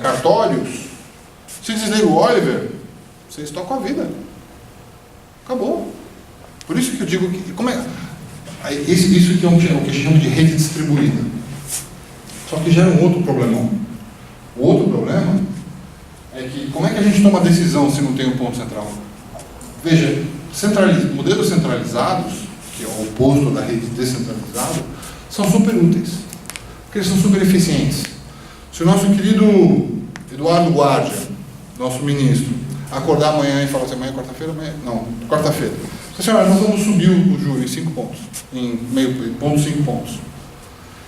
cartórios, se desliga o Oliver, vocês tocam a vida. Acabou. Por isso que eu digo que... Isso que é o que chama de rede distribuída. Só que gera um outro problemão. O outro problema é que como é que a gente toma decisão se não tem um ponto central? Veja, modelos centralizados, que é o oposto da rede descentralizada, são super úteis. Porque eles são super eficientes. Se o nosso querido Eduardo Guardia, nosso ministro, acordar amanhã e falar assim, amanhã é quarta-feira? Não, quarta-feira. Senhora, nós vamos subir o juro em 5 pontos, em meio ponto, 5 pontos.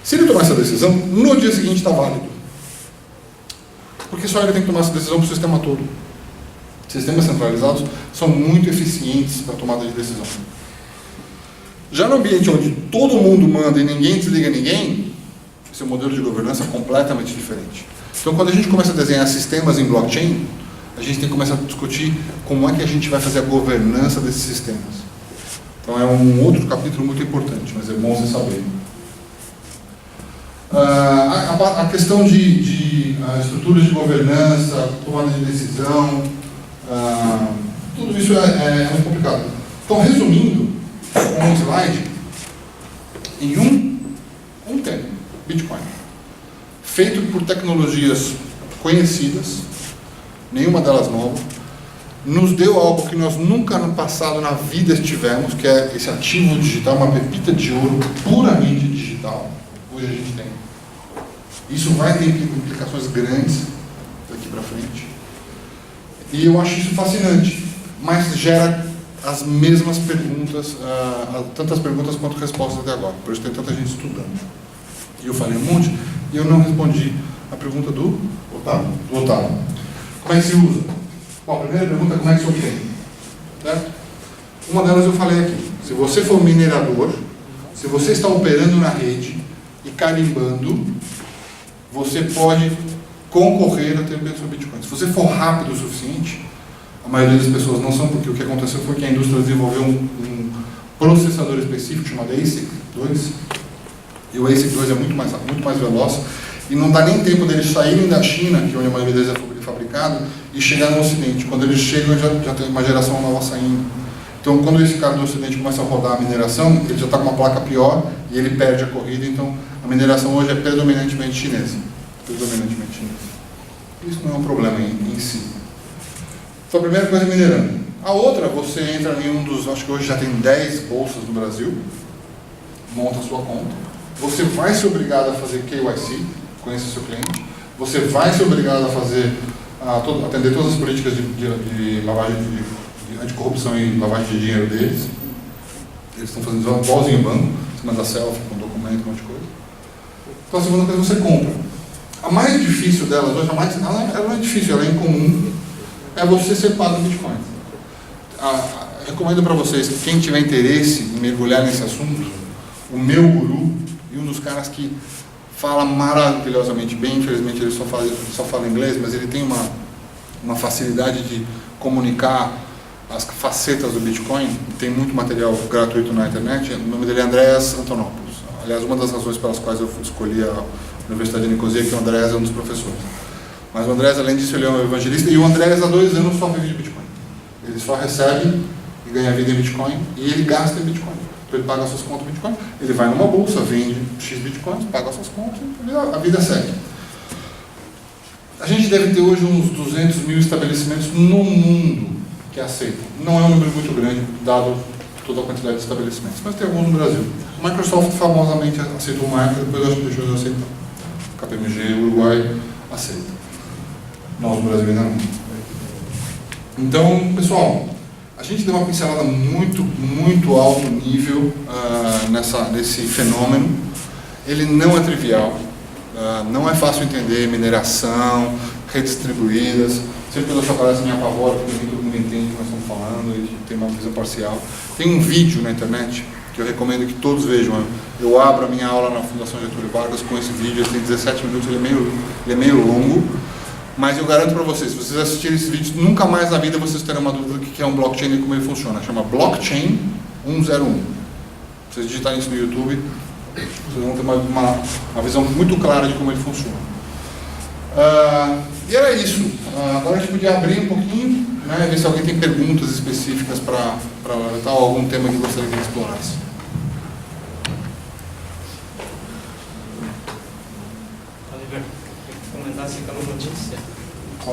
Se ele tomar essa decisão, no dia seguinte está válido. Porque só ele tem que tomar essa decisão para o sistema todo. Sistemas centralizados são muito eficientes para a tomada de decisão. Já no ambiente onde todo mundo manda e ninguém desliga ninguém, esse é um modelo de governança completamente diferente. Então, quando a gente começa a desenhar sistemas em blockchain, a gente tem que começar a discutir como é que a gente vai fazer a governança desses sistemas. Então é um outro capítulo muito importante, mas é bom você saber. A questão de estruturas de governança, tomada de decisão, tudo isso é muito complicado. Então, resumindo, um slide, em um tema, Bitcoin, feito por tecnologias conhecidas, nenhuma delas nova, nos deu algo que nós nunca no passado na vida tivemos, que é esse ativo digital, uma pepita de ouro puramente digital. Hoje a gente tem. Isso vai ter implicações grandes daqui para frente. E eu acho isso fascinante, mas gera as mesmas perguntas, tantas perguntas quanto respostas até agora. Por isso tem tanta gente estudando. E eu falei um monte, e eu não respondi a pergunta do Otávio. Como é que se usa? Bom, a primeira pergunta é como é que se obtém. Certo? Uma delas eu falei aqui. Se você for minerador, se você está operando na rede e carimbando, você pode concorrer a ter o seu Bitcoin. Se você for rápido o suficiente, a maioria das pessoas não são, porque o que aconteceu foi que a indústria desenvolveu um processador específico chamado ASIC 2, e o ASIC 2 é muito mais veloz, e não dá nem tempo deles saírem da China, que é onde a maioria deles é fabricado, e chegar no Ocidente. Quando eles chegam, já tem uma geração nova saindo. Então, quando esse cara do Ocidente começa a rodar a mineração, ele já está com uma placa pior e ele perde a corrida. Então, a mineração hoje é predominantemente chinesa. Isso não é um problema em si. Então a primeira coisa é minerando. A outra, você entra em um dos, acho que hoje já tem 10 bolsas no Brasil, monta a sua conta. Você vai ser obrigado a fazer KYC, conhecer seu cliente. Você vai ser obrigado a fazer, atender todas as políticas de lavagem de anticorrupção e lavagem de dinheiro deles. Eles estão fazendo igualzinho o banco, você manda selfie com documento, um monte de coisa. Então a segunda coisa você compra. A mais difícil delas hoje, ela não é difícil, ela é incomum, é você ser pago em Bitcoin. Recomendo para vocês que quem tiver interesse em mergulhar nesse assunto, o meu guru e um dos caras que fala maravilhosamente bem, infelizmente ele só fala inglês, mas ele tem uma facilidade de comunicar as facetas do Bitcoin, tem muito material gratuito na internet, o nome dele é Andreas Antonopoulos. Aliás, uma das razões pelas quais eu escolhi a Universidade de Nicosia é que o Andreas é um dos professores. Mas o Andreas, além disso, ele é um evangelista, e o Andreas há 2 anos só vive de Bitcoin. Ele só recebe e ganha vida em Bitcoin, e ele gasta em Bitcoin. Então ele paga as suas contas em Bitcoin, ele vai numa bolsa, vende X Bitcoins, paga as suas contas, e a vida segue. A gente deve ter hoje uns 200 mil estabelecimentos no mundo que aceitam. Não é um número muito grande, dado toda a quantidade de estabelecimentos, mas tem alguns no Brasil. A Microsoft famosamente aceitou uma época, depois acho que deixou de aceitar. KPMG, Uruguai, aceita. Nós no Brasil ainda não. Então, pessoal, a gente deu uma pincelada muito alto nível nesse fenômeno. Ele não é trivial, não é fácil entender, mineração, redes distribuídas. Sempre quando eu aparece me apavora, porque nem todo mundo entende o que nós estamos falando e tem uma visão parcial. Tem um vídeo na internet que eu recomendo que todos vejam. Eu abro a minha aula na Fundação Getúlio Vargas com esse vídeo, ele tem 17 minutos, ele é meio longo, mas eu garanto para vocês, se vocês assistirem esse vídeo, nunca mais na vida vocês terão uma dúvida do que é um blockchain e como ele funciona. Chama Blockchain 101. Se vocês digitarem isso no YouTube, vocês vão ter uma visão muito clara de como ele funciona. E era isso. Agora a gente podia abrir um pouquinho, né, ver se alguém tem perguntas específicas para levantar algum tema que gostaria que explorasse. Oliver, comentar se aquela notícia. A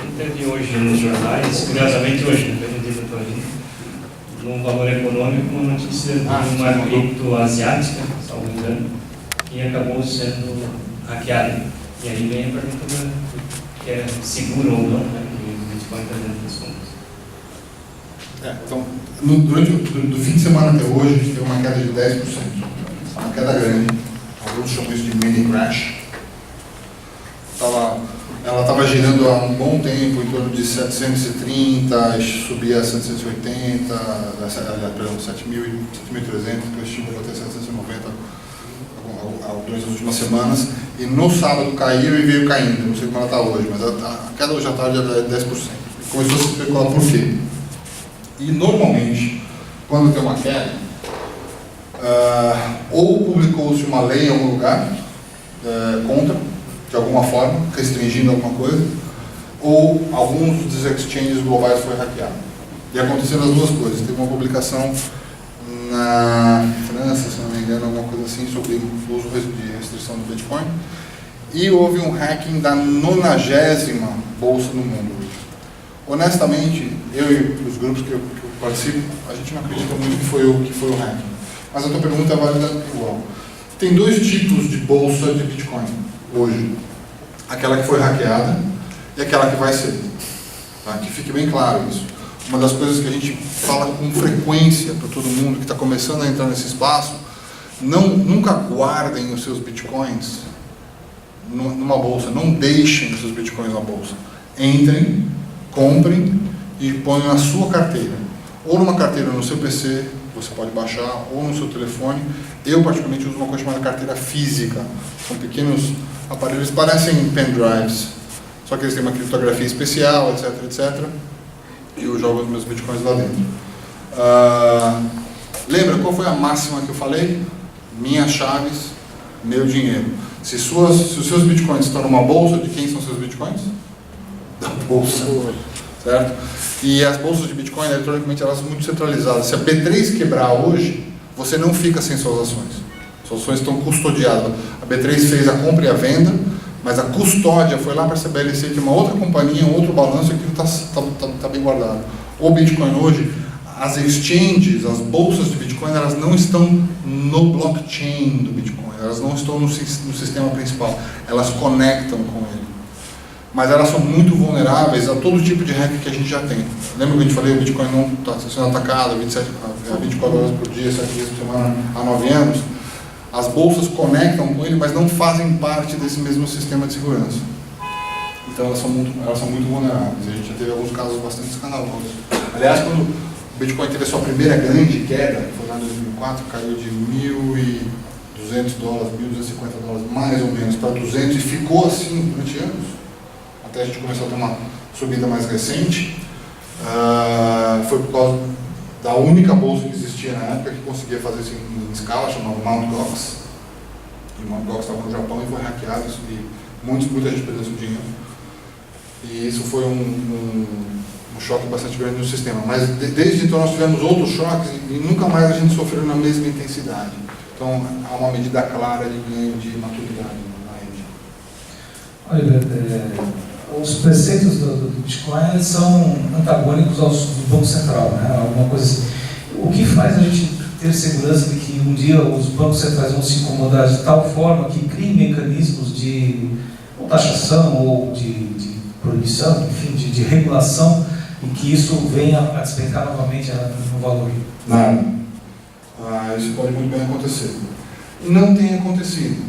gente teve hoje nos jornais, curiosamente hoje, no Valor Econômico, uma notícia de uma cripto asiática, se não me engano, que acabou sendo hackeada. E aí vem a pergunta que é seguro ou não, né, que o Bitcoin está dentro das contas. Então, durante do fim de semana até hoje, a gente teve uma queda de 10%. Uma queda grande. Alguns chamam isso de mini crash. Ela estava girando há um bom tempo, em torno de 730, subia a 780, perdão, 7.300, depois estimulou até 790 durante as últimas semanas. E no sábado caiu e veio caindo, não sei como ela está hoje, mas a queda hoje à tarde é 10%. Começou a se especular por quê. E normalmente, quando tem uma queda, ou publicou-se uma lei em algum lugar contra, de alguma forma, restringindo alguma coisa, ou alguns dos exchanges globais foi hackeado. E aconteceram as duas coisas. Teve uma publicação na França, se não me engano, alguma coisa assim, sobre o uso de restrição do Bitcoin, e houve um hacking da 90ª bolsa no mundo. Honestamente, eu e os grupos que eu participo, a gente não acredita muito que foi o hacking. Mas a tua pergunta é válida igual. Tem 2 tipos de bolsa de Bitcoin hoje. Aquela que foi hackeada e aquela que vai ser. Tá? Que fique bem claro isso. Uma das coisas que a gente fala com frequência para todo mundo que está começando a entrar nesse espaço, nunca guardem os seus Bitcoins numa bolsa, não deixem os seus Bitcoins na bolsa. Entrem, comprem e ponham na sua carteira. Ou numa carteira no seu PC, você pode baixar, ou no seu telefone. Eu particularmente uso uma coisa chamada carteira física. São pequenos aparelhos, parecem pendrives, só que eles têm uma criptografia especial, etc, etc. E eu jogo os meus Bitcoins lá dentro. Lembra qual foi a máxima que eu falei? Minhas chaves, meu dinheiro. Se os seus Bitcoins estão numa bolsa, de quem são seus Bitcoins? Da bolsa, certo? E as bolsas de Bitcoin, eletronicamente, elas são muito centralizadas. Se a B3 quebrar hoje, você não fica sem suas ações. Suas ações estão custodiadas. A B3 fez a compra e a venda, Mas a custódia foi lá para estabelecer que uma outra companhia, um outro balanço, aquilo está bem guardado. O Bitcoin hoje, as exchanges, as bolsas de Bitcoin, elas não estão no blockchain do Bitcoin, elas não estão no sistema principal, elas conectam com ele. Mas elas são muito vulneráveis a todo tipo de hack que a gente já tem. Lembra que a gente falou, o Bitcoin não está sendo atacado 24 horas por dia, 7 dias por semana, há 9 anos? As bolsas conectam com ele, mas não fazem parte desse mesmo sistema de segurança. Então elas são muito vulneráveis. A gente já teve alguns casos bastante escandalosos. Aliás, quando o Bitcoin teve a sua primeira grande queda, que foi lá em 2004, caiu de $1.200, $1.250 mais ou menos, para 200 e ficou assim durante anos, até a gente começou a ter uma subida mais recente. Foi por causa da única bolsa que existia na época que conseguia fazer isso em escala, chamada Mt. Gox. E o Mt. Gox estava no Japão e foi hackeado, e muita gente perdeu seu dinheiro. E isso foi um choque bastante grande no sistema. Mas desde então nós tivemos outros choques e nunca mais a gente sofreu na mesma intensidade. Então há uma medida clara de ganho de maturidade na rede. Olha, os preceitos do Bitcoin são antagônicos aos do Banco Central, né? Alguma coisa assim. O que faz a gente ter segurança de que um dia os bancos centrais vão se incomodar de tal forma que criem mecanismos de taxação ou de proibição, enfim, de regulação, e que isso venha a despencar novamente no valor? Nada. Isso pode muito bem acontecer. Não tem acontecido.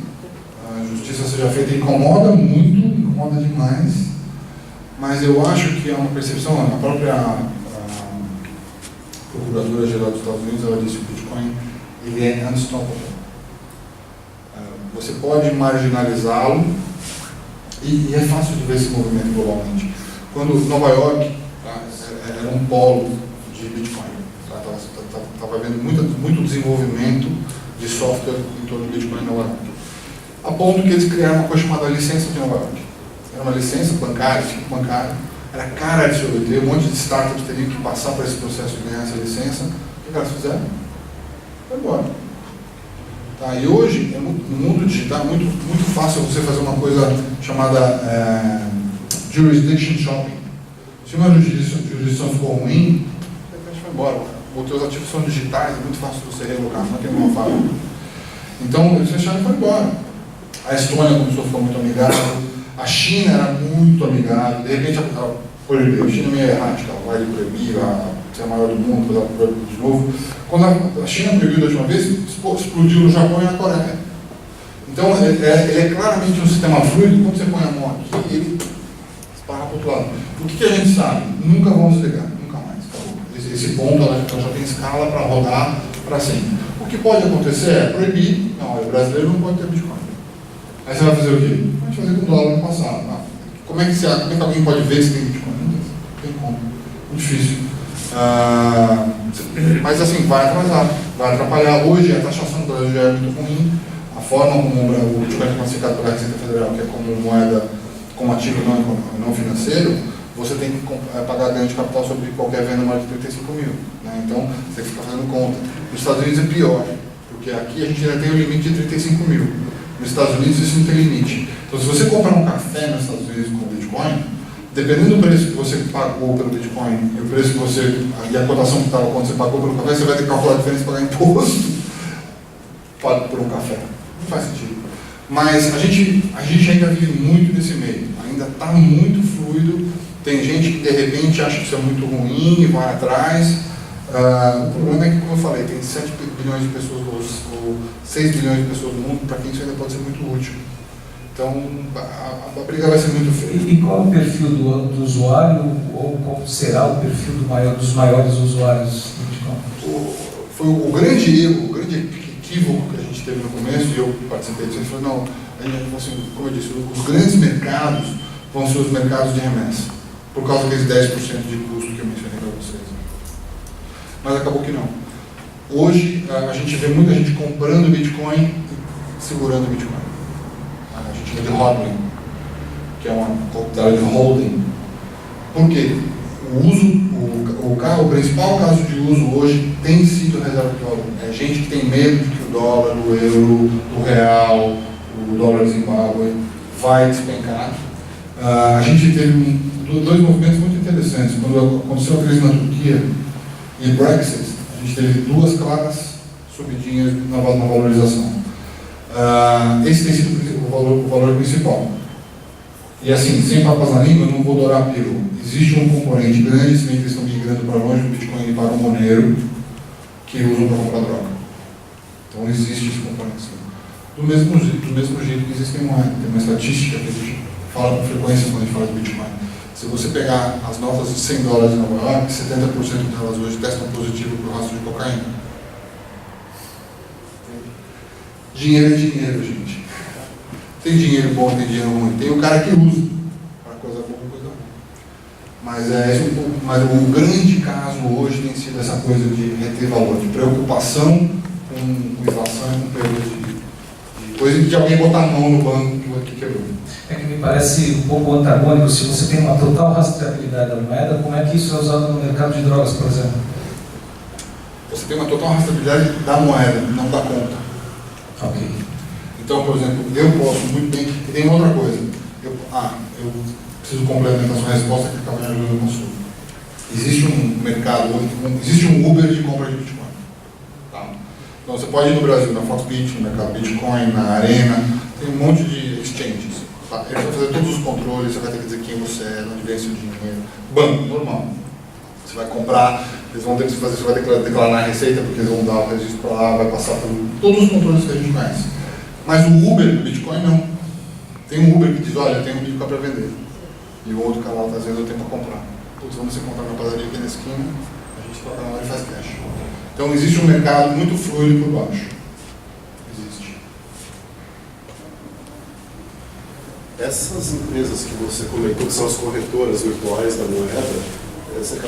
A justiça seja feita incomoda muito, incomoda demais, mas eu acho que é uma percepção, a própria Procuradora-Geral dos Estados Unidos, ela disse que o Bitcoin ele é unstoppable. Você pode marginalizá-lo e é fácil de ver esse movimento globalmente. Quando Nova York era um polo de Bitcoin, estava havendo muito desenvolvimento de software em torno do Bitcoin em Nova York, a ponto que eles criaram uma coisa chamada licença de Nova York. Era uma licença bancária, tipo bancária, era cara de se obter, um monte de startups teriam que passar por esse processo de ganhar essa licença. O que elas fizeram? Foi embora. Tá, e hoje, no mundo digital, é muito fácil você fazer uma coisa chamada jurisdiction shopping. Se uma jurisdição ficou ruim, de repente vai embora. Os seus ativos são digitais, é muito fácil você relocar, não tem uma fábrica. Então, eles fecharam e foram embora. A Estônia começou a ficar muito amigável, a China era muito amigável, de repente a China é meio errática, ela vai proibir, ser a maior do mundo, depois ela proibiu de novo. Quando a China proibiu da última vez, explodiu no Japão e na Coreia. Então, ele é claramente um sistema fluido, quando você põe a mão aqui, ele dispara para o outro lado. O que a gente sabe? Nunca vamos ligar, nunca mais. Esse ponto ela já tem escala para rodar para sempre. O que pode acontecer é proibir, não, o brasileiro não pode ter Bitcoin. Aí você vai fazer o quê? A gente vai fazer com o dólar no passado. Como é que alguém pode ver se tem Bitcoin? Não tem como. Muito difícil. Mas assim, vai atrasar, vai atrapalhar. Hoje a taxação do Brasil já é muito ruim. A forma como o Bitcoin é classificado pela Receita Federal, que é como moeda, como ativo não financeiro, você tem que pagar ganho de capital sobre qualquer venda maior de 35 mil. Né? Então, você tem que ficar fazendo conta. Nos Estados Unidos é pior, porque aqui a gente ainda tem o limite de 35 mil. Nos Estados Unidos isso não tem limite. Então, se você comprar um café nos Estados Unidos com Bitcoin, dependendo do preço que você pagou pelo Bitcoin e o preço que você, e a cotação que estava quando você pagou pelo café, você vai ter que calcular a diferença e pagar imposto por um café. Não faz sentido. Mas a gente ainda vive muito nesse meio. Ainda está muito fluido. Tem gente que de repente acha que isso é muito ruim e vai atrás. O problema é que, como eu falei, tem 7 bilhões de pessoas, ou 6 bilhões de pessoas no mundo, para quem isso ainda pode ser muito útil. Então, a briga vai ser muito feia. E qual é o perfil do usuário, ou qual será o perfil dos maiores usuários do Bitcoin? Foi o grande erro, o grande equívoco que a gente teve no começo, e eu participei disso, a gente falou, não, assim, como eu disse, os grandes mercados vão ser os mercados de remessa, por causa daqueles 10% de custo que eu mencionei para vocês. Mas acabou que não. Hoje, a gente vê muita gente comprando Bitcoin e segurando Bitcoin. A gente chama de hodling, que é uma comunidade de holding. Por quê? O principal caso de uso hoje tem sido reserva de valor. É gente que tem medo de que o dólar, o euro, o real, o dólar Zimbábue vai despencar. A gente teve dois movimentos muito interessantes. Quando aconteceu a crise na Turquia e Brexit, a gente teve duas claras subidinhas na valorização. Esse tem sido o valor principal. E assim, sem papas na língua, eu não vou dourar a pílula. Existe um componente grande, se bem que eles estão migrando para longe do Bitcoin e para o Monero, que usam para comprar droga. Então existe esse componente. Do mesmo jeito que existem moedas. Tem uma estatística que a gente fala com frequência quando a gente fala de Bitcoin. Se você pegar as notas de $100 em Nova York, 70% delas hoje testam positivo para o rastro de cocaína. Dinheiro é dinheiro, gente. Tem dinheiro bom, tem dinheiro ruim. Tem o cara que usa para coisa boa e coisa ruim. Mas o grande caso hoje tem sido essa coisa de reter valor, de preocupação com inflação e com perda de coisa de alguém botar a mão no banco que quebrou. É que me parece um pouco antagônico. Se você tem uma total rastreabilidade da moeda, como é que isso é usado no mercado de drogas, por exemplo? Você tem uma total rastreabilidade da moeda, não da conta. Ok. Então, por exemplo, eu posso muito bem... E tem outra coisa. Eu preciso complementar a sua resposta que estava me ajudando com a sua. Existe um mercado, existe um Uber de compra de Bitcoin. Tá? Então, você pode ir no Brasil, na Foxbit, no mercado Bitcoin, na Arena, tem um monte de exchanges. Tá? Eles vão fazer todos os controles, você vai ter que dizer quem você é, onde vem seu dinheiro. Banco, normal. Você vai comprar, eles vão ter que fazer, você vai declarar na receita, porque eles vão dar o registro para lá, vai passar por todos os controles que a gente conhece. Mas o Uber do Bitcoin não. Tem um Uber que diz, olha, eu tenho um Bitcoin para vender. E o outro canal está dizendo, eu tenho para comprar. Putz, vamos se comprar na padaria aqui na esquina, a gente troca na hora e faz cash. Então existe um mercado muito fluido por baixo. Existe. Essas empresas que você comentou, que são as corretoras virtuais da moeda, você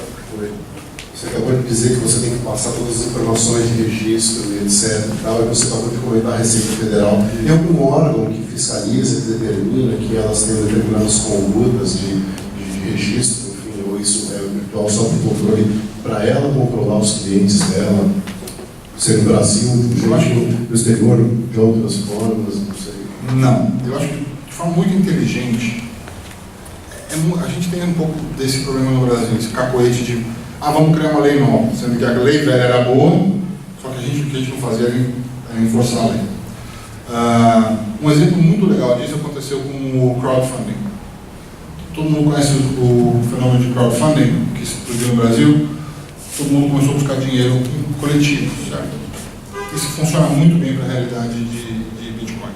acabou de dizer que você tem que passar todas as informações de registro e etc. E você acabou de comentar a Receita Federal. Tem algum órgão que fiscaliza, que determina que elas têm determinadas condutas de registro, enfim, ou isso é virtual só para controle, para ela controlar os clientes dela, ser no Brasil, no exterior, de outras formas, não sei. Não, eu acho que de forma muito inteligente, a gente tem um pouco desse problema no Brasil, esse cacoete de vamos criar uma lei nova, sendo que a lei velha era boa, só que o que a gente não fazia era enforçar a lei. Um exemplo muito legal disso aconteceu com o crowdfunding. Todo mundo conhece o fenômeno de crowdfunding, que explodiu no Brasil. Todo mundo começou a buscar dinheiro coletivo, certo? Isso funciona muito bem para a realidade de Bitcoin.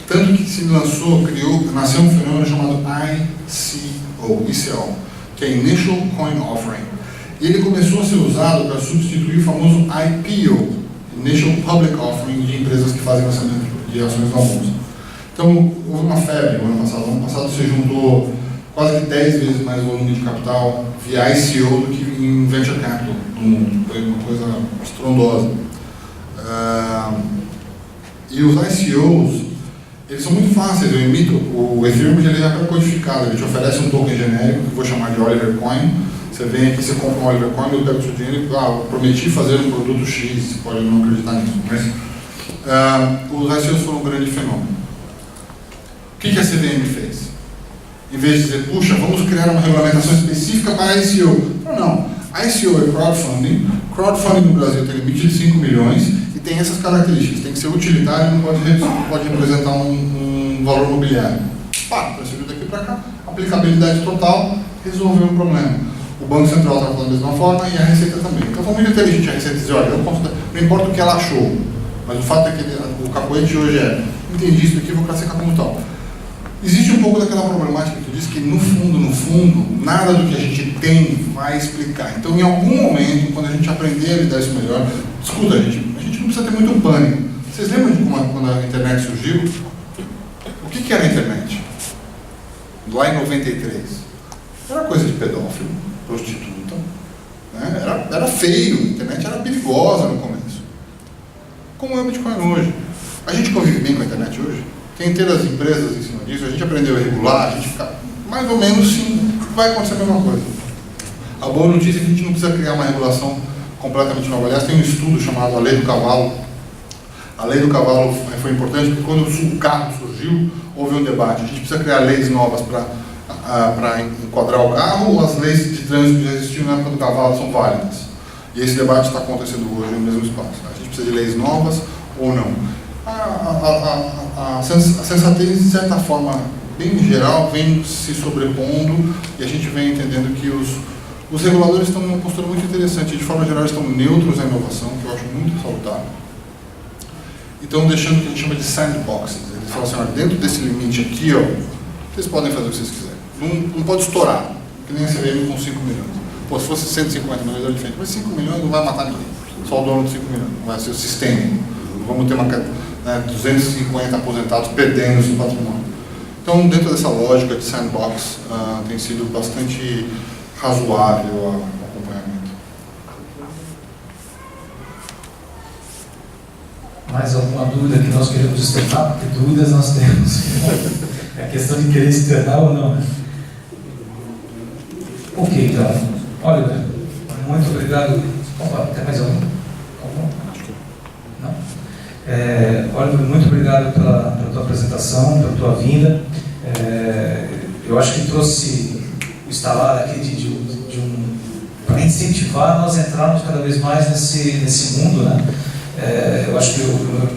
Tanto que se nasceu um fenômeno chamado ICO, que é Initial Coin Offering. E ele começou a ser usado para substituir o famoso IPO, Initial Public Offering, de empresas que fazem lançamento de ações na bolsa. Então, houve uma febre no ano passado. No ano passado se juntou quase que 10 vezes mais volume de capital via ICO do que em Venture Capital no mundo. Foi uma coisa estrondosa. E os ICOs, eles são muito fáceis. Eu imito, o Ethereum ele já é codificado, ele te oferece um token genérico, que eu vou chamar de Oliver Coin. Você vem aqui, você compra um Oliver Coin, eu pego o seu dinheiro e eu prometi fazer um produto X, você pode não acreditar nisso, mas os ICOs foram um grande fenômeno. O que a CVM fez? Em vez de dizer, puxa, vamos criar uma regulamentação específica para ICO. Não, ICO é crowdfunding. Crowdfunding no Brasil tem limite de 5 milhões e tem essas características. Tem que ser utilitário e não pode representar um valor mobiliário. Transferiu daqui para cá, aplicabilidade total, resolveu o problema. O Banco Central está falando da mesma forma e a Receita também. Então foi muito inteligente a Receita dizer, olha, não importa o que ela achou, mas o fato é que o capoete hoje entendi isso aqui, vou classificar como tal. Existe um pouco daquela problemática que tu disse que no fundo, nada do que a gente tem vai explicar. Então em algum momento, quando a gente aprender a lidar isso melhor, escuta, a gente não precisa ter muito pânico. Vocês lembram de quando a internet surgiu? O que era a internet? Lá em 93. Era coisa de pedófilo, prostituta, né? Era feio, a internet era perigosa no começo. Como é o Bitcoin hoje? A gente convive bem com a internet hoje? Tem inteiras empresas em cima disso, a gente aprendeu a regular, a gente fica mais ou menos sim, vai acontecer a mesma coisa. A boa notícia é que a gente não precisa criar uma regulação completamente nova. Aliás, tem um estudo chamado A Lei do Cavalo. A lei do cavalo foi importante porque quando o carro surgiu, houve um debate. A gente precisa criar leis novas para enquadrar o carro, ou as leis de trânsito que já existiam na época do cavalo são válidas? E esse debate está acontecendo hoje no mesmo espaço. A gente precisa de leis novas ou não? A sensatez, de certa forma, bem geral, vem se sobrepondo e a gente vem entendendo que os reguladores estão numa postura muito interessante. De forma geral, estão neutros à inovação, que eu acho muito salutar. E estão deixando o que a gente chama de sandboxing. Eles falam assim, olha, dentro desse limite aqui, ó, vocês podem fazer o que vocês quiserem. Não pode estourar, que nem a CVM com 5 milhões. Pô, se fosse 150 milhões, é diferente. Mas 5 milhões não vai matar ninguém. Só o dono de 5 milhões. Não vai ser o sistema. Não vamos ter 250 aposentados perdendo esse patrimônio. Então, dentro dessa lógica de sandbox, tem sido bastante razoável o acompanhamento. Mais alguma dúvida que nós queremos externar? Porque dúvidas nós temos. É a questão de querer externar ou não. Ok, então. Oliver, muito obrigado. Opa, tem mais algum? Não? Oliver, muito obrigado pela tua apresentação, pela tua vinda. Eu acho que trouxe o instalar aqui para incentivar nós entrarmos cada vez mais nesse mundo, né? Eu acho que eu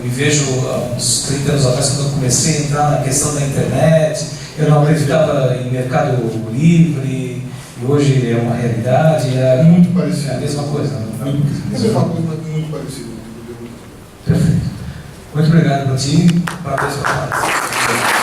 me vejo há uns 30 anos atrás, quando eu comecei a entrar na questão da internet, eu não acreditava em mercado livre, e hoje é uma realidade, é muito parecido. É a mesma coisa. Não? É a mesma coisa, mas muito parecido. Perfeito. Muito obrigado por ti, parabéns pela